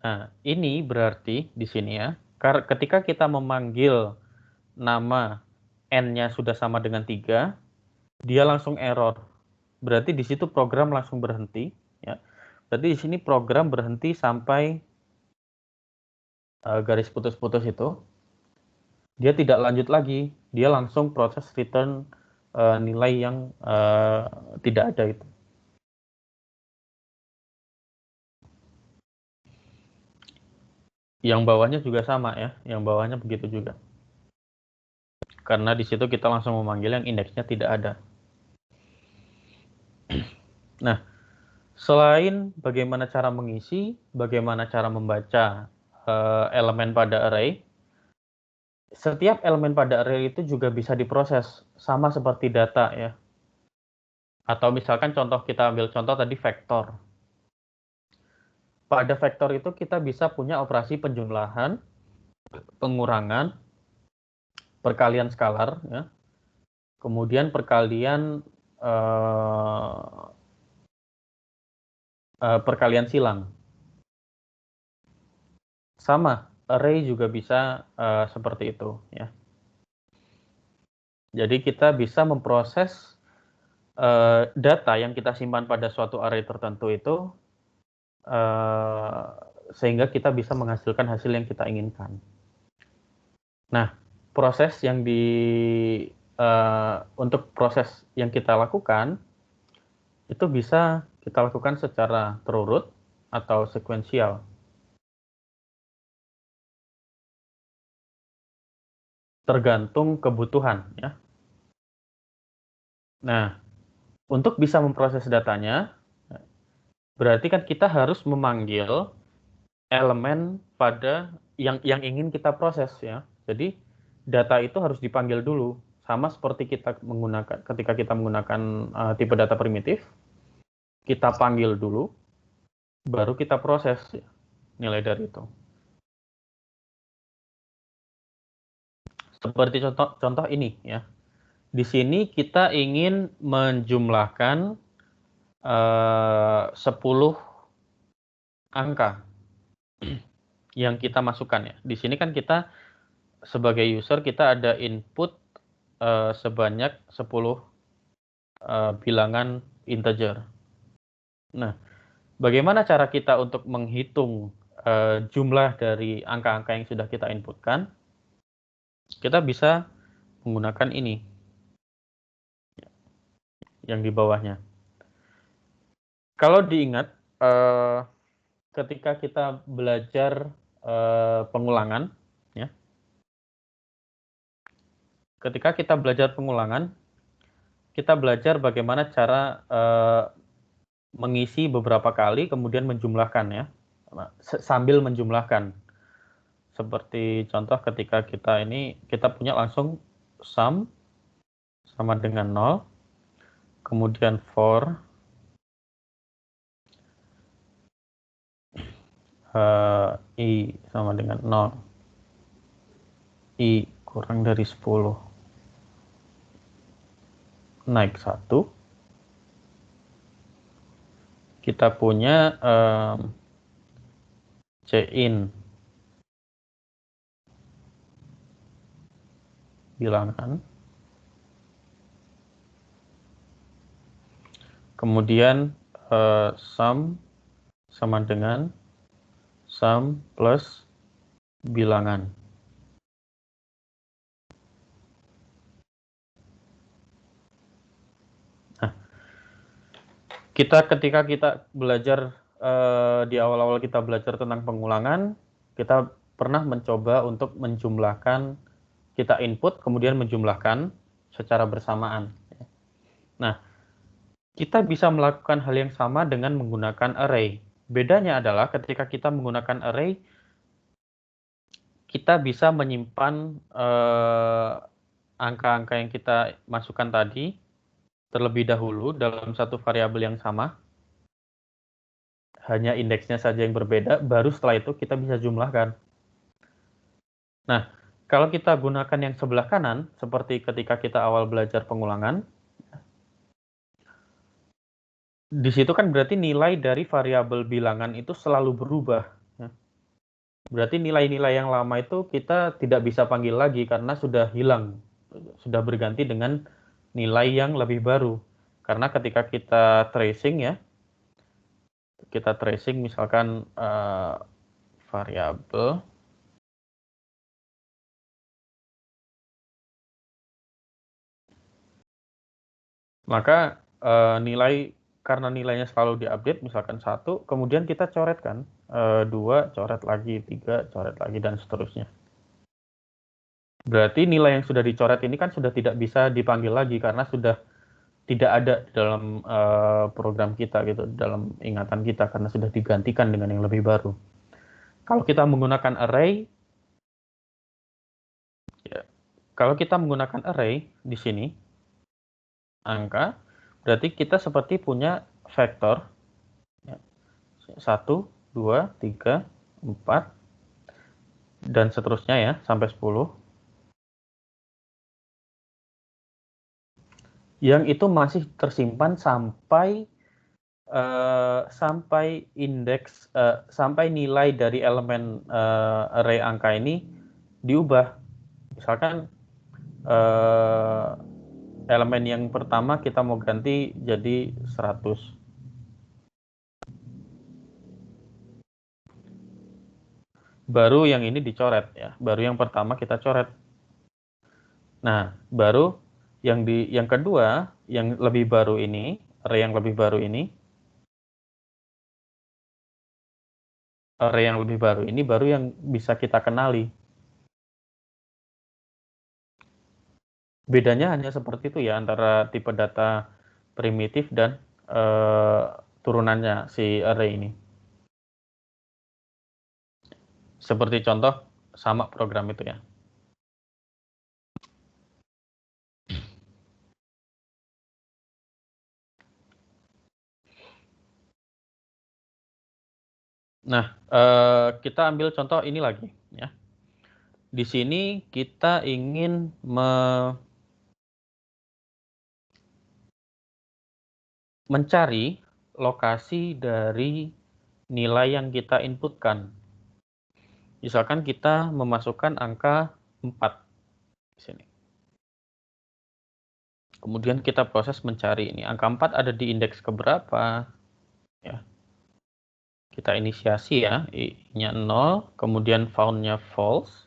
Nah, ini berarti di sini ya, ketika kita memanggil nama n-nya sudah sama dengan 3, dia langsung error. Berarti di situ program langsung berhenti ya. Berarti di sini program berhenti sampai garis putus-putus itu. Dia tidak lanjut lagi, dia langsung proses return nilai yang tidak ada itu. Yang bawahnya juga sama ya, yang bawahnya begitu juga. Karena di situ kita langsung memanggil yang indeksnya tidak ada. Nah, selain bagaimana cara mengisi, bagaimana cara membaca elemen pada array, setiap elemen pada array itu juga bisa diproses, sama seperti data ya. Atau misalkan kita ambil contoh tadi vektor. Pada vektor itu kita bisa punya operasi penjumlahan, pengurangan, perkalian skalar, ya. Kemudian perkalian silang. Sama, array juga bisa seperti itu, ya. Jadi kita bisa memproses data yang kita simpan pada suatu array tertentu itu sehingga kita bisa menghasilkan hasil yang kita inginkan. Nah, proses yang untuk proses yang kita lakukan itu bisa kita lakukan secara terurut atau sekuensial. Tergantung kebutuhan ya. Nah, untuk bisa memproses datanya, berarti kan kita harus memanggil elemen pada yang ingin kita proses ya. Jadi data itu harus dipanggil dulu, sama seperti ketika kita menggunakan tipe data primitif, kita panggil dulu, baru kita proses ya, nilai dari itu. Seperti contoh ini ya. Di sini kita ingin menjumlahkan 10 angka yang kita masukkan ya. Di sini kan kita sebagai user kita ada input sebanyak 10 bilangan integer. Nah, bagaimana cara kita untuk menghitung jumlah dari angka-angka yang sudah kita inputkan? Kita bisa menggunakan ini yang di bawahnya. Kalau diingat, ketika kita belajar pengulangan, ya, ketika kita belajar pengulangan, kita belajar bagaimana cara mengisi beberapa kali, kemudian menjumlahkan ya, sambil menjumlahkan. Seperti contoh ketika kita punya langsung sum sama dengan 0, kemudian for I sama dengan 0, I kurang dari 10, naik 1, kita punya cin bilangan, kemudian sum sama dengan sum plus bilangan. Nah, ketika kita belajar di awal-awal kita belajar tentang pengulangan, kita pernah mencoba untuk menjumlahkan, kita input kemudian menjumlahkan secara bersamaan. Nah, kita bisa melakukan hal yang sama dengan menggunakan array. Bedanya adalah ketika kita menggunakan array, kita bisa menyimpan angka-angka yang kita masukkan tadi terlebih dahulu dalam satu variabel yang sama, hanya indeksnya saja yang berbeda, baru setelah itu kita bisa jumlahkan. Nah, kalau kita gunakan yang sebelah kanan, seperti ketika kita awal belajar pengulangan, di situ kan berarti nilai dari variabel bilangan itu selalu berubah. Berarti nilai-nilai yang lama itu kita tidak bisa panggil lagi karena sudah hilang, sudah berganti dengan nilai yang lebih baru. Karena ketika kita tracing ya, kita tracing misalkan variabel, maka karena nilainya selalu diupdate, misalkan 1, kemudian kita coretkan 2, coret lagi, 3, coret lagi, dan seterusnya. Berarti nilai yang sudah dicoret ini kan sudah tidak bisa dipanggil lagi karena sudah tidak ada dalam program kita gitu, dalam ingatan kita karena sudah digantikan dengan yang lebih baru. Kalau kita menggunakan array, ya, kalau kita menggunakan array di sini angka, berarti kita seperti punya vektor 1, 2, 3, 4 dan seterusnya ya sampai 10. Yang itu masih tersimpan sampai indeks sampai nilai dari elemen array angka ini diubah. Misalkan elemen yang pertama kita mau ganti jadi 100. Baru yang ini dicoret ya, baru yang pertama kita coret. Nah, baru yang kedua, yang lebih baru ini, array yang lebih baru ini, baru yang bisa kita kenali. Bedanya hanya seperti itu ya antara tipe data primitif dan turunannya si array ini. Seperti contoh sama program itu ya. Nah, kita ambil contoh ini lagi ya. Di sini kita ingin mencari lokasi dari nilai yang kita inputkan. Misalkan kita memasukkan angka 4 di sini. Kemudian kita proses mencari ini. Angka 4 ada di indeks keberapa? Ya. Kita inisiasi ya, i-nya 0, kemudian found-nya false.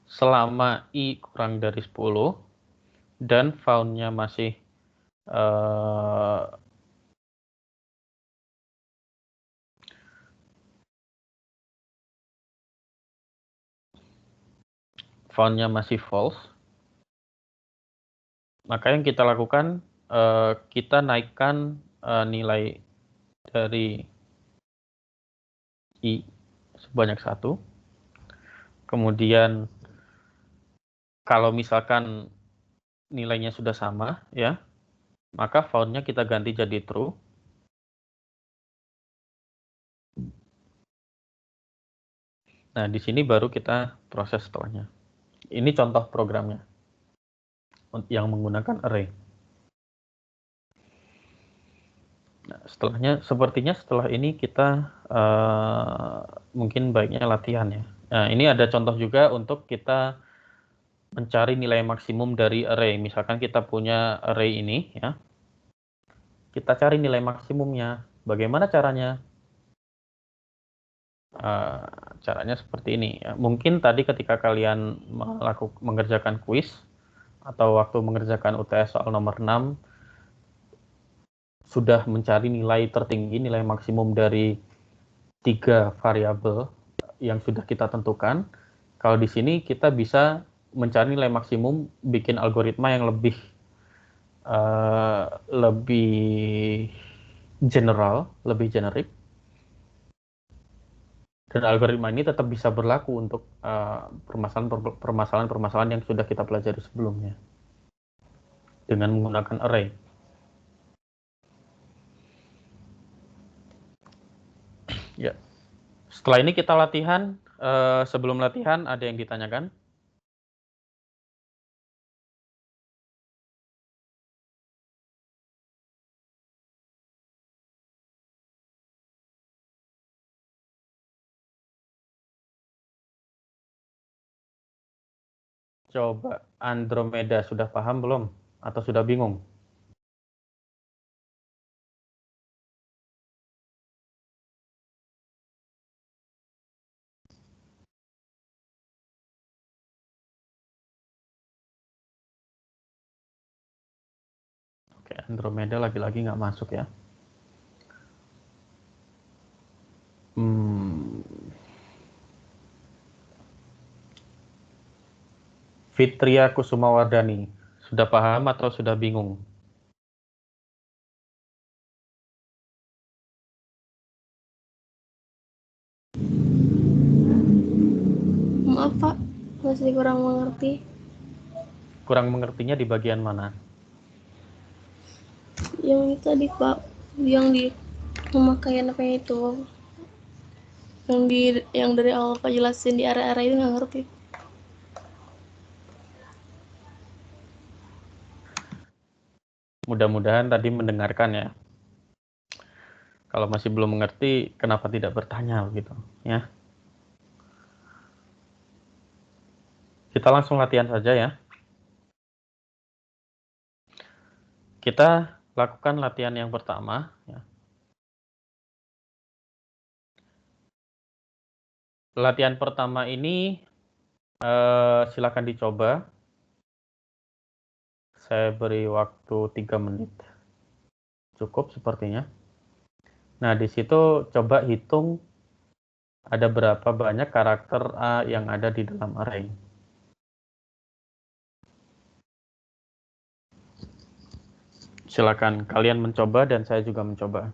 Selama i kurang dari 10 dan found-nya masih found-nya masih false, maka yang kita lakukan kita naikkan nilai dari i sebanyak 1. Kemudian kalau misalkan nilainya sudah sama ya, maka found-nya kita ganti jadi true. Nah, di sini baru kita proses setelahnya. Ini contoh programnya yang menggunakan array. Nah, sepertinya setelah ini kita mungkin baiknya latihan ya. Nah, ini ada contoh juga untuk kita mencari nilai maksimum dari array. Misalkan kita punya array ini ya. Kita cari nilai maksimumnya. Bagaimana caranya? Caranya seperti ini ya. Mungkin tadi ketika kalian mengerjakan kuis atau waktu mengerjakan UTS soal nomor 6 sudah mencari nilai tertinggi, nilai maksimum dari 3 variabel yang sudah kita tentukan. Kalau di sini kita bisa mencari nilai maksimum, bikin algoritma yang lebih general, lebih generik. Dan algoritma ini tetap bisa berlaku untuk permasalahan-permasalahan yang sudah kita pelajari sebelumnya dengan menggunakan array. Ya. Setelah ini kita latihan. Sebelum latihan ada yang ditanyakan? Coba Andromeda sudah paham belum? Atau sudah bingung? Oke, Andromeda lagi-lagi nggak masuk ya. Fitria Kusumawardani, sudah paham atau sudah bingung? Maaf Pak, masih kurang mengerti. Kurang mengertinya di bagian mana? Yang itu tadi Pak, yang di pemakaian apa itu, yang dari awal Pak jelasin di area-area itu nggak ngerti. Mudah-mudahan tadi mendengarkan ya. Kalau masih belum mengerti, kenapa tidak bertanya begitu ya? Kita langsung latihan saja ya. Kita lakukan latihan yang pertama ya. Latihan pertama ini silakan dicoba. Saya beri waktu 3 menit. Cukup sepertinya. Nah, di situ coba hitung ada berapa banyak karakter A yang ada di dalam array. Silakan kalian mencoba dan saya juga mencoba.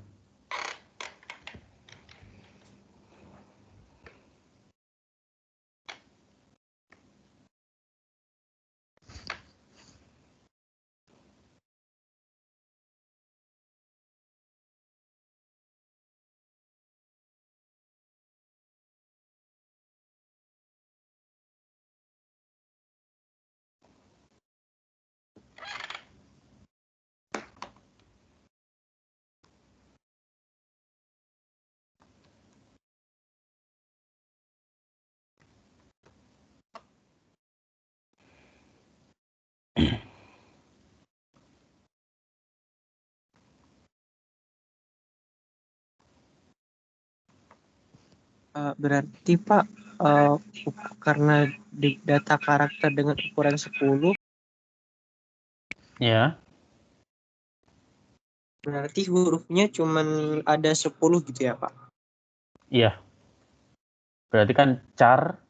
Berarti Pak, karena di data karakter dengan ukuran 10, Ya, berarti hurufnya cuman ada 10 gitu ya Pak? iya. Berarti kan char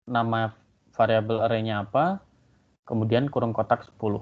nama variabel array-nya apa, kemudian kurung kotak 10.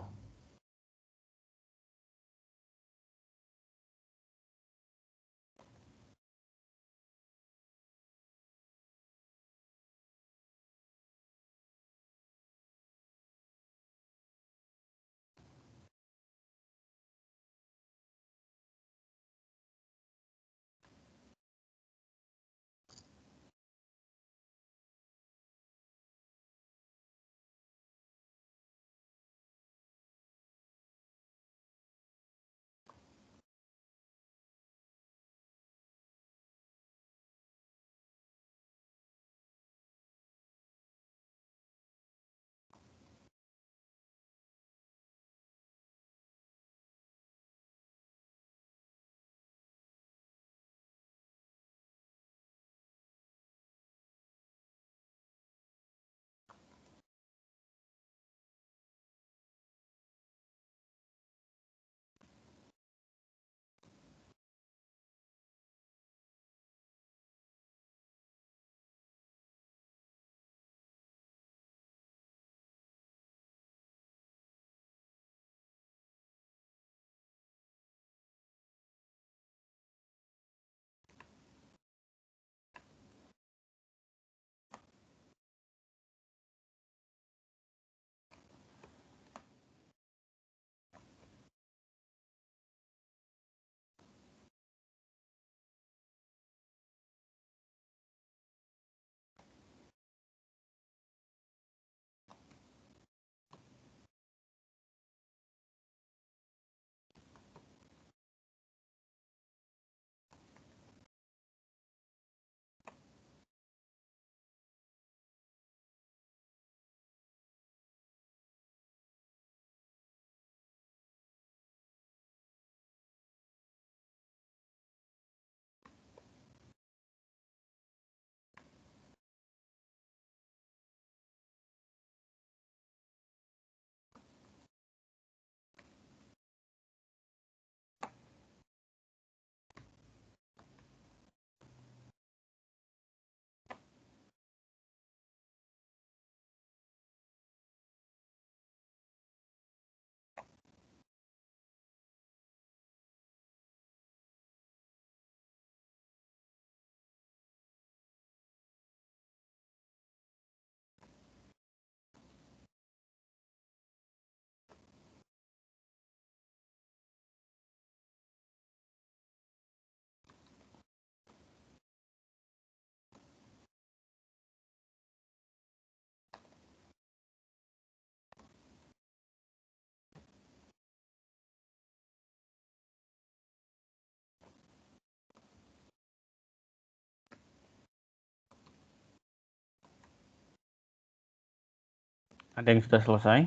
Ada yang sudah selesai?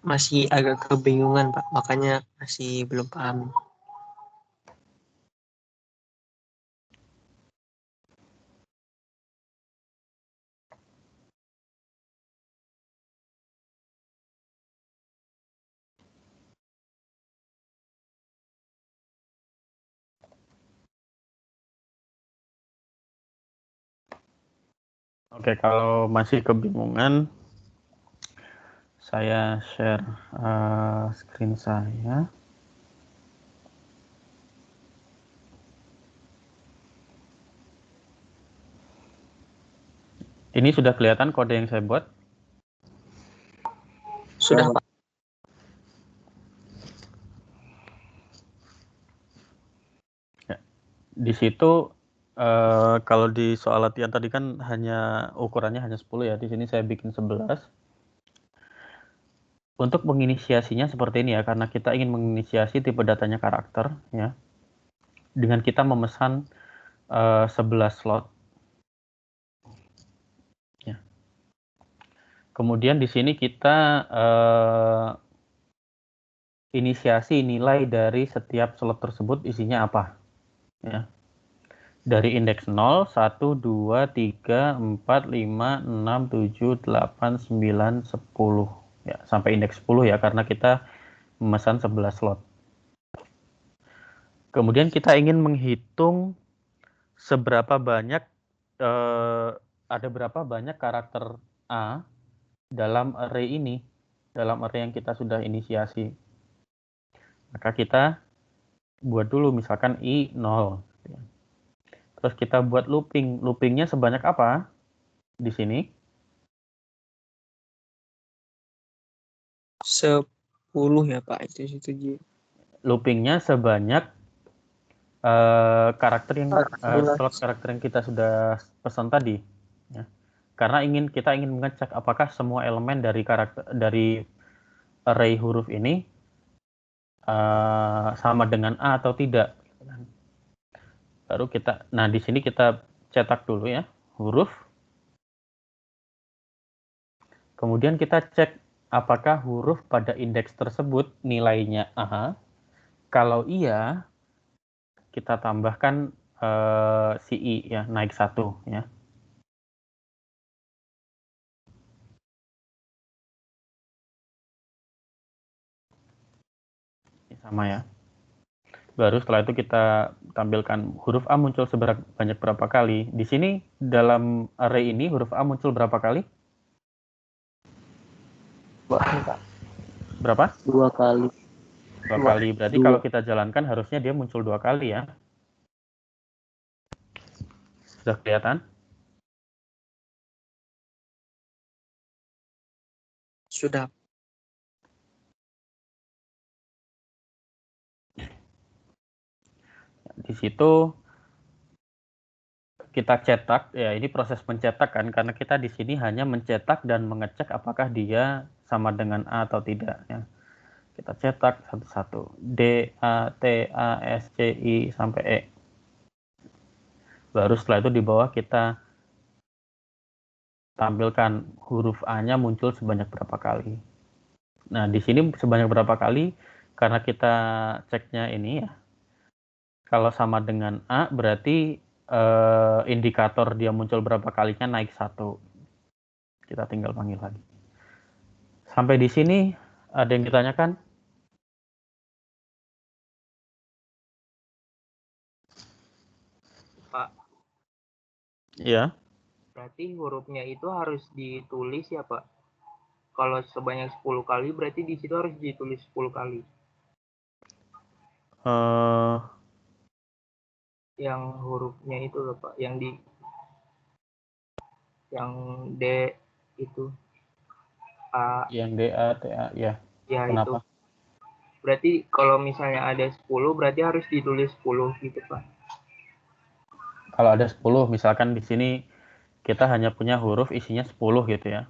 Masih agak kebingungan Pak, makanya masih belum paham. Oke, kalau masih kebingungan, saya share screen saya. Ini sudah kelihatan kode yang saya buat? Sudah Pak. Ya. Di situ kalau di soal latihan tadi kan hanya ukurannya hanya 10 ya. Di sini saya bikin 11. Untuk menginisiasinya seperti ini ya, karena kita ingin menginisiasi tipe datanya karakter ya. Dengan kita memesan 11 slot. Ya. Kemudian di sini kita inisiasi nilai dari setiap slot tersebut isinya apa. Ya. Dari indeks 0, 1, 2, 3, 4, 5, 6, 7, 8, 9, 10. Ya, sampai indeks 10 ya, karena kita memesan 11 slot. Kemudian kita ingin menghitung seberapa banyak, ada berapa banyak karakter A dalam array ini, dalam array yang kita sudah inisiasi. Maka kita buat dulu misalkan I 0. Terus kita buat looping. Loopingnya sebanyak apa di sini? 10 ya Pak, itu Ji. Loopingnya sebanyak karakter yang slot karakter yang kita sudah pesan tadi. Ya. Karena kita ingin mengecek apakah semua elemen dari array huruf ini sama dengan A atau tidak. Baru nah di sini kita cetak dulu ya huruf. Kemudian kita cek apakah huruf pada indeks tersebut nilainya A. Kalau iya, kita tambahkan si I ya, naik 1 ya. Ini sama ya. Baru setelah itu kita tampilkan huruf A muncul sebanyak berapa kali. Di sini dalam array ini huruf A muncul berapa kali? Berapa? 2 kali. 2 kali. Berarti kalau kita jalankan harusnya dia muncul 2 kali ya. Sudah kelihatan? Sudah. Di situ kita cetak, ya ini proses pencetak kan, karena kita di sini hanya mencetak dan mengecek apakah dia sama dengan A atau tidak ya. Kita cetak satu-satu, D, A, T, A, S, C, I, sampai E. Baru setelah itu di bawah kita tampilkan huruf A-nya muncul sebanyak berapa kali. Nah, di sini sebanyak berapa kali, karena kita ceknya ini ya, kalau sama dengan A, berarti indikator dia muncul berapa kalinya naik 1. Kita tinggal panggil lagi. Sampai di sini, ada yang ditanyakan? Pak. Iya. Berarti hurufnya itu harus ditulis ya, Pak? Kalau sebanyak 10 kali, berarti di situ harus ditulis 10 kali. Yang hurufnya itu loh, Pak. Yang D itu. A. Yang D, A, T, A, ya. Ya, kenapa? itu. Berarti kalau misalnya ada 10, berarti harus ditulis 10 gitu, Pak. Kalau ada 10, misalkan di sini kita hanya punya huruf isinya 10 gitu ya.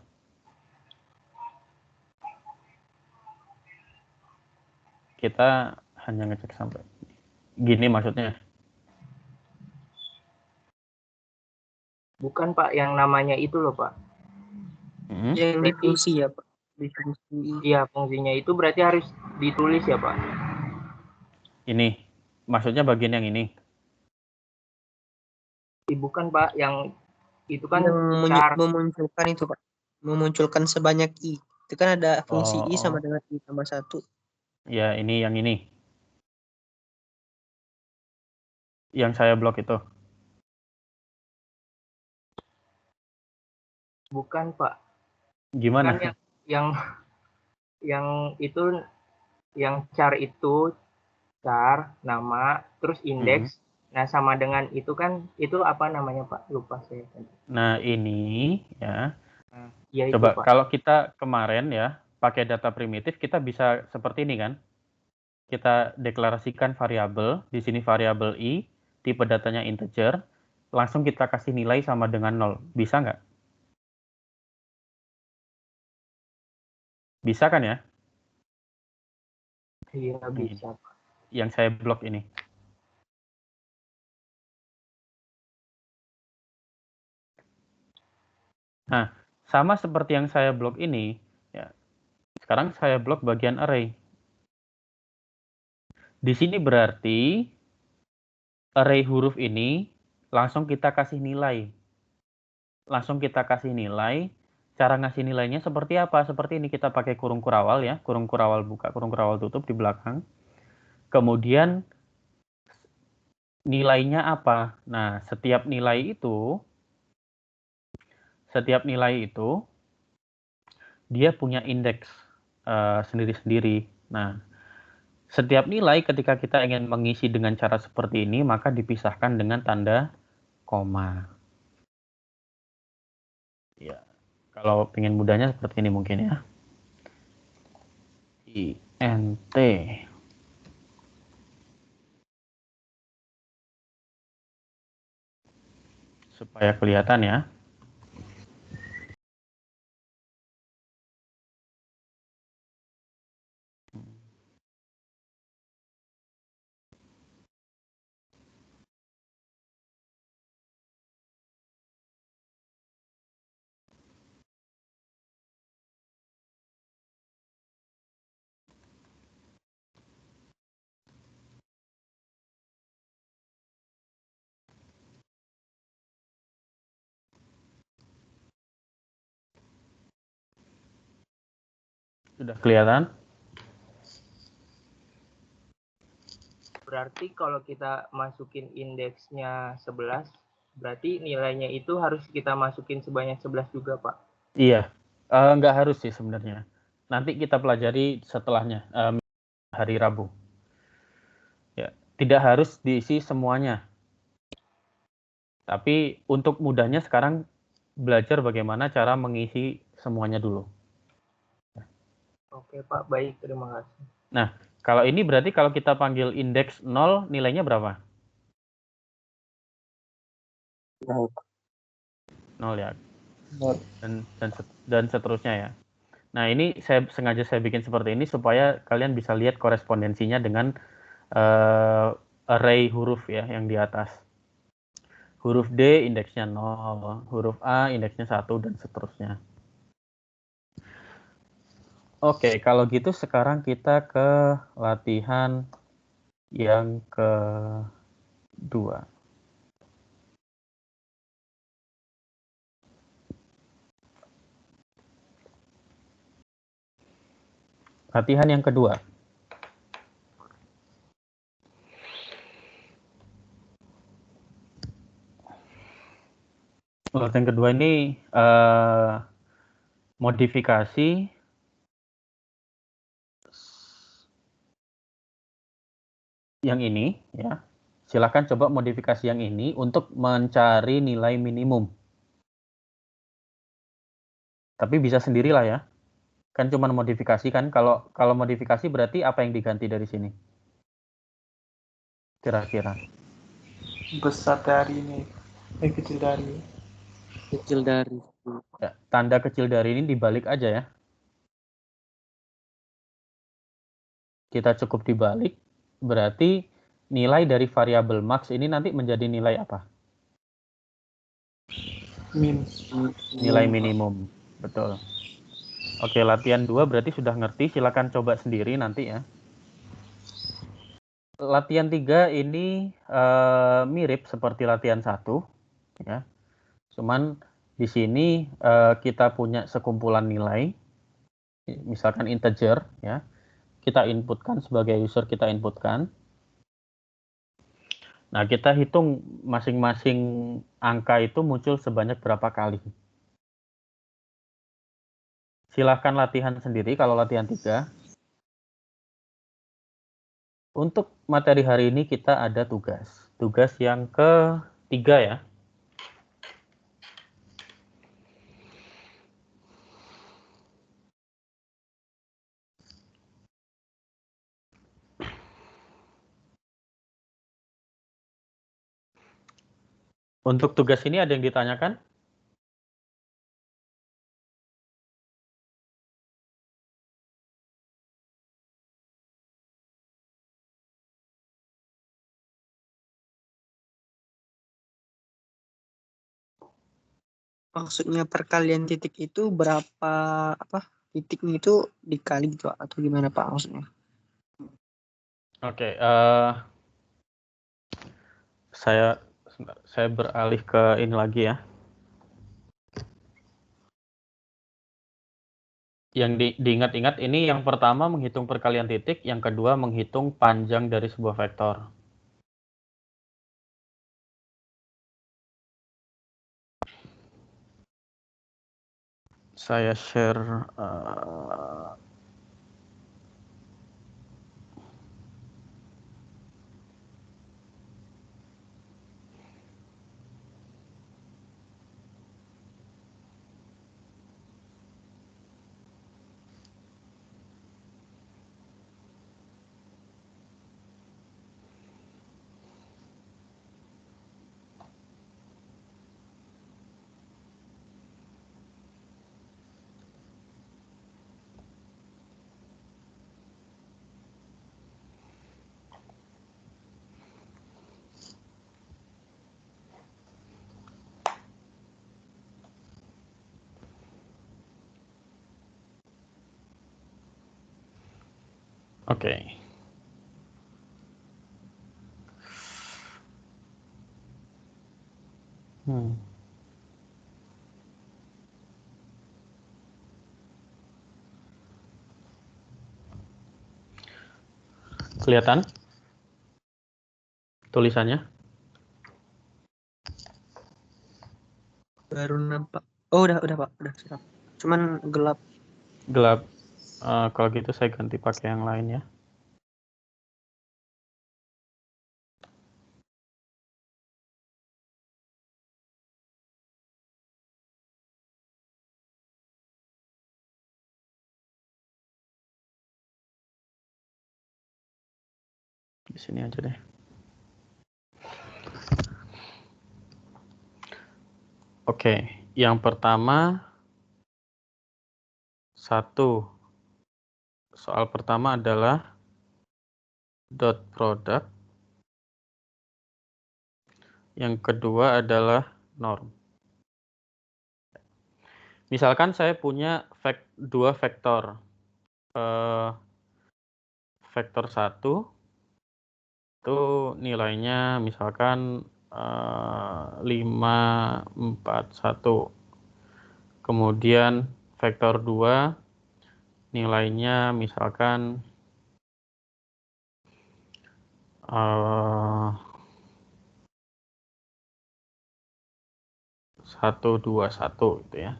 Kita hanya ngecek sampai gini maksudnya. Bukan, Pak, yang namanya itu loh, Pak. Yang di fungsi ya, Pak. Di fungsi. Iya, fungsinya itu berarti harus ditulis ya, Pak. Ini, maksudnya bagian yang ini. Bukan, Pak, yang itu kan yang memunculkan itu, Pak. Memunculkan sebanyak I. Itu kan ada fungsi I sama dengan I tambah 1. Ya, ini yang ini. Yang saya blok itu. Bukan, Pak. Gimana? Bukan yang itu, yang char itu, char, nama, terus indeks. Nah, sama dengan itu kan, itu apa namanya, Pak? Lupa saya. Nah, ini ya. Nah, ya coba itu, Pak. Kalau kita kemarin ya, pakai data primitif, kita bisa seperti ini kan. Kita deklarasikan variabel, di sini variabel I, tipe datanya integer, langsung kita kasih nilai sama dengan 0. Bisa nggak? Bisa kan ya? Iya, bisa, Pak. Yang saya blok ini. Nah, sama seperti yang saya blok ini, ya. Sekarang saya blok bagian array. Di sini berarti array huruf ini langsung kita kasih nilai. Langsung kita kasih nilai. Cara ngasih nilainya seperti apa? Seperti ini, kita pakai kurung kurawal ya. Kurung kurawal buka, kurung kurawal tutup di belakang. Kemudian nilainya apa? Nah, setiap nilai itu dia punya indeks sendiri-sendiri. Nah, setiap nilai ketika kita ingin mengisi dengan cara seperti ini, maka dipisahkan dengan tanda koma. Ya, kalau ingin mudahnya seperti ini mungkin ya. INT. Supaya kelihatan ya. Sudah kelihatan? Berarti kalau kita masukin indeksnya 11, berarti nilainya itu harus kita masukin sebanyak 11 juga, Pak. Iya, nggak harus sih sebenarnya. Nanti kita pelajari setelahnya, hari Rabu. Ya, tidak harus diisi semuanya. Tapi untuk mudahnya sekarang belajar bagaimana cara mengisi semuanya dulu. Oke, Pak. Baik, terima kasih. Nah, kalau ini berarti kalau kita panggil indeks 0, nilainya berapa? 0 ya. Dan seterusnya ya. Nah, ini sengaja saya bikin seperti ini supaya kalian bisa lihat korespondensinya dengan array huruf ya yang di atas. Huruf D indeksnya 0, huruf A indeksnya 1, dan seterusnya. Oke, kalau gitu sekarang kita ke latihan yang kedua. Latihan yang kedua. Latihan kedua ini modifikasi yang ini ya. Silahkan coba modifikasi yang ini untuk mencari nilai minimum. Tapi bisa sendirilah ya. Kan cuma modifikasi kan. Kalau modifikasi berarti apa yang diganti dari sini? Kira-kira. Besar dari ini. Kecil dari. Kecil dari. Ya, tanda kecil dari ini dibalik aja ya. Kita cukup dibalik. Berarti nilai dari variabel max ini nanti menjadi nilai apa? Nilai minimum. Betul. Oke, latihan 2 berarti sudah ngerti. Silakan coba sendiri nanti ya. Latihan 3 ini mirip seperti latihan 1 ya. Cuman di sini kita punya sekumpulan nilai. Misalkan integer ya. Kita inputkan sebagai user, kita inputkan. Nah, kita hitung masing-masing angka itu muncul sebanyak berapa kali. Silahkan latihan sendiri kalau latihan 3. Untuk materi hari ini kita ada tugas. Tugas yang ketiga ya. Untuk tugas ini ada yang ditanyakan? Maksudnya perkalian titik itu berapa titiknya itu dikali gitu atau gimana Pak maksudnya? Oke, saya beralih ke ini lagi ya. Yang diingat-ingat ini yang pertama menghitung perkalian titik, yang kedua menghitung panjang dari sebuah vektor. Saya share oke. Kelihatan tulisannya? Baru nampak. Oh, udah Pak, udah siap. Cuman gelap. Gelap. Kalau gitu saya ganti pakai yang lain ya. Di sini aja deh. Oke, yang pertama soal pertama adalah dot product. Yang kedua adalah norm. Misalkan saya punya dua vektor. Vektor 1 itu nilainya misalkan 5, 4, 1. Kemudian vektor 2 nilainya misalkan 1, 2, 1 gitu ya.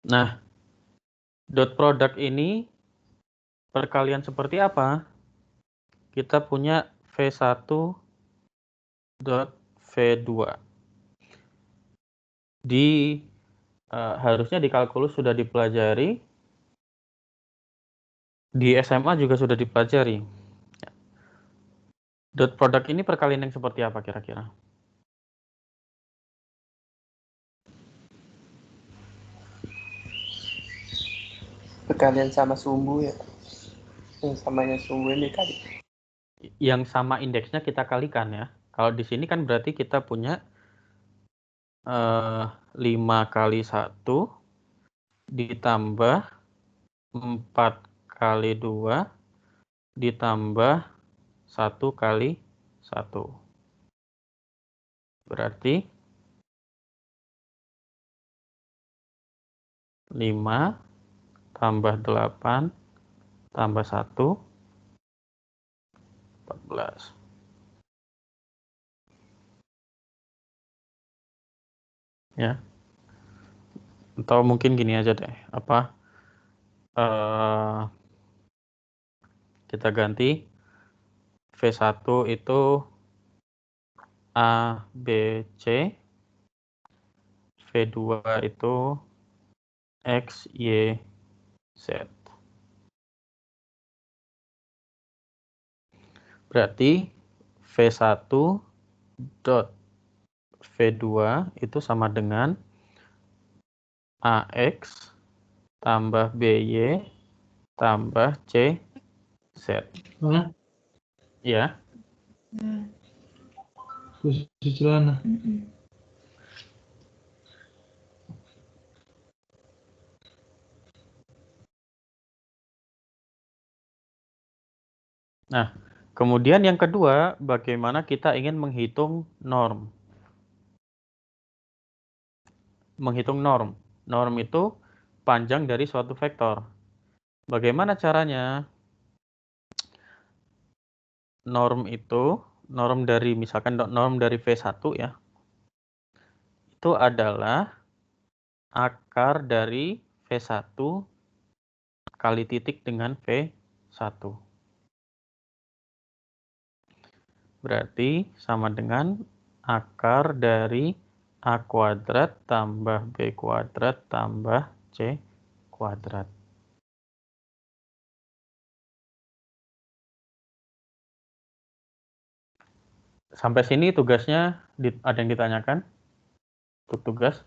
Nah, dot product ini perkalian seperti apa? Kita punya V1 dot V2. Harusnya di kalkulus sudah dipelajari, di SMA juga sudah dipelajari. Dot product ini perkalian yang seperti apa kira-kira? Perkalian sama sumbu ya. Yang samanya sumbu ini kali. Yang sama indeksnya kita kalikan ya. Kalau di sini kan berarti kita punya 5 kali 1 ditambah 4 kali 2 ditambah 1 kali 1. Berarti 5 tambah 8 tambah 1, 14. Ya. Atau mungkin gini aja deh, kita ganti V1 itu A, B, C. V2 itu X, Y, Z. Berarti V1 dot V2 itu sama dengan AX tambah BY tambah CZ. Ya. Posisi celana. Nah, kemudian yang kedua, bagaimana kita ingin menghitung norm. Menghitung norm. Norm itu panjang dari suatu vektor. Bagaimana caranya? Norm itu, norm dari misalkan norm dari V1 ya. Itu adalah akar dari V1 kali titik dengan V1. Berarti sama dengan akar dari A kuadrat tambah B kuadrat tambah C kuadrat. Sampai sini tugasnya ada yang ditanyakan? Untuk tugas?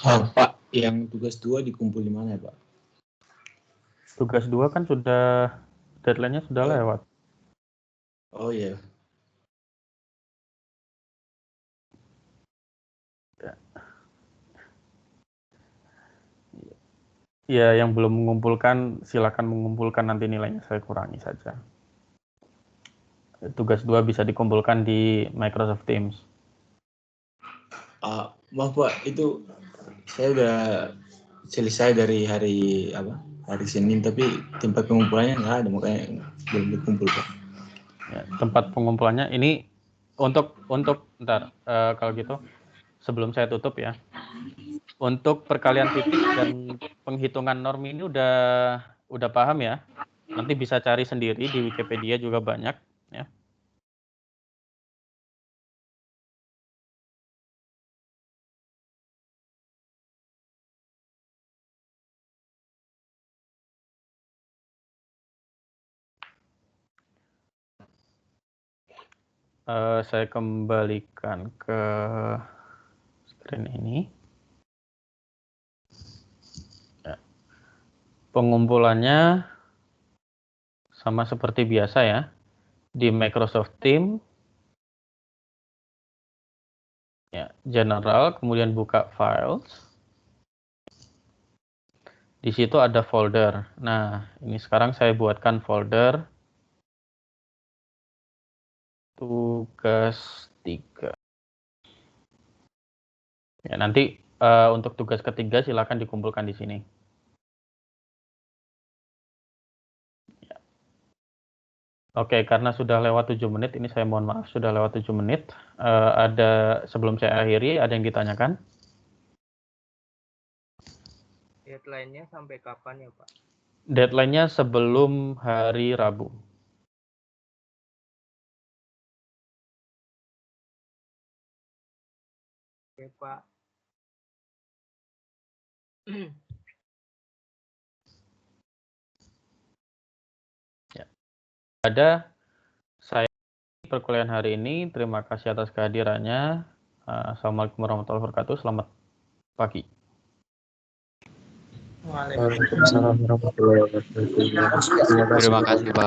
Pak, yang tugas 2 dikumpul di mana ya, Pak? Tugas 2 kan sudah, deadline-nya sudah lewat. Oh iya. Ya, yang belum mengumpulkan, silakan mengumpulkan, nanti nilainya saya kurangi saja. Tugas 2 bisa dikumpulkan di Microsoft Teams. Maaf Pak, itu saya udah selesai dari hari Senin, tapi tempat pengumpulannya nggak ada, makanya belum dikumpul Pak. Ya, tempat pengumpulannya ini untuk ntar kalau gitu sebelum saya tutup ya, untuk perkalian titik dan penghitungan norm ini udah paham ya. Nanti bisa cari sendiri di Wikipedia juga banyak ya. Saya kembalikan ke screen ini. Ya. Pengumpulannya sama seperti biasa ya, di Microsoft Teams, ya, General, kemudian buka Files. Di situ ada folder. Nah, ini sekarang saya buatkan folder tugas 3. Ya, nanti untuk tugas ketiga silakan dikumpulkan di sini. Ya. Oke, karena sudah lewat 7 menit, ini saya mohon maaf sudah lewat 7 menit. Sebelum saya akhiri, ada yang ditanyakan? Deadline-nya sampai kapan ya Pak? Deadline-nya sebelum hari Rabu. Oke Pak. Ya. Ada saya perkuliahan hari ini. Terima kasih atas kehadirannya. Assalamualaikum warahmatullahi wabarakatuh. Selamat pagi. Waalaikumsalam warahmatullahi wabarakatuh. Terima kasih Pak.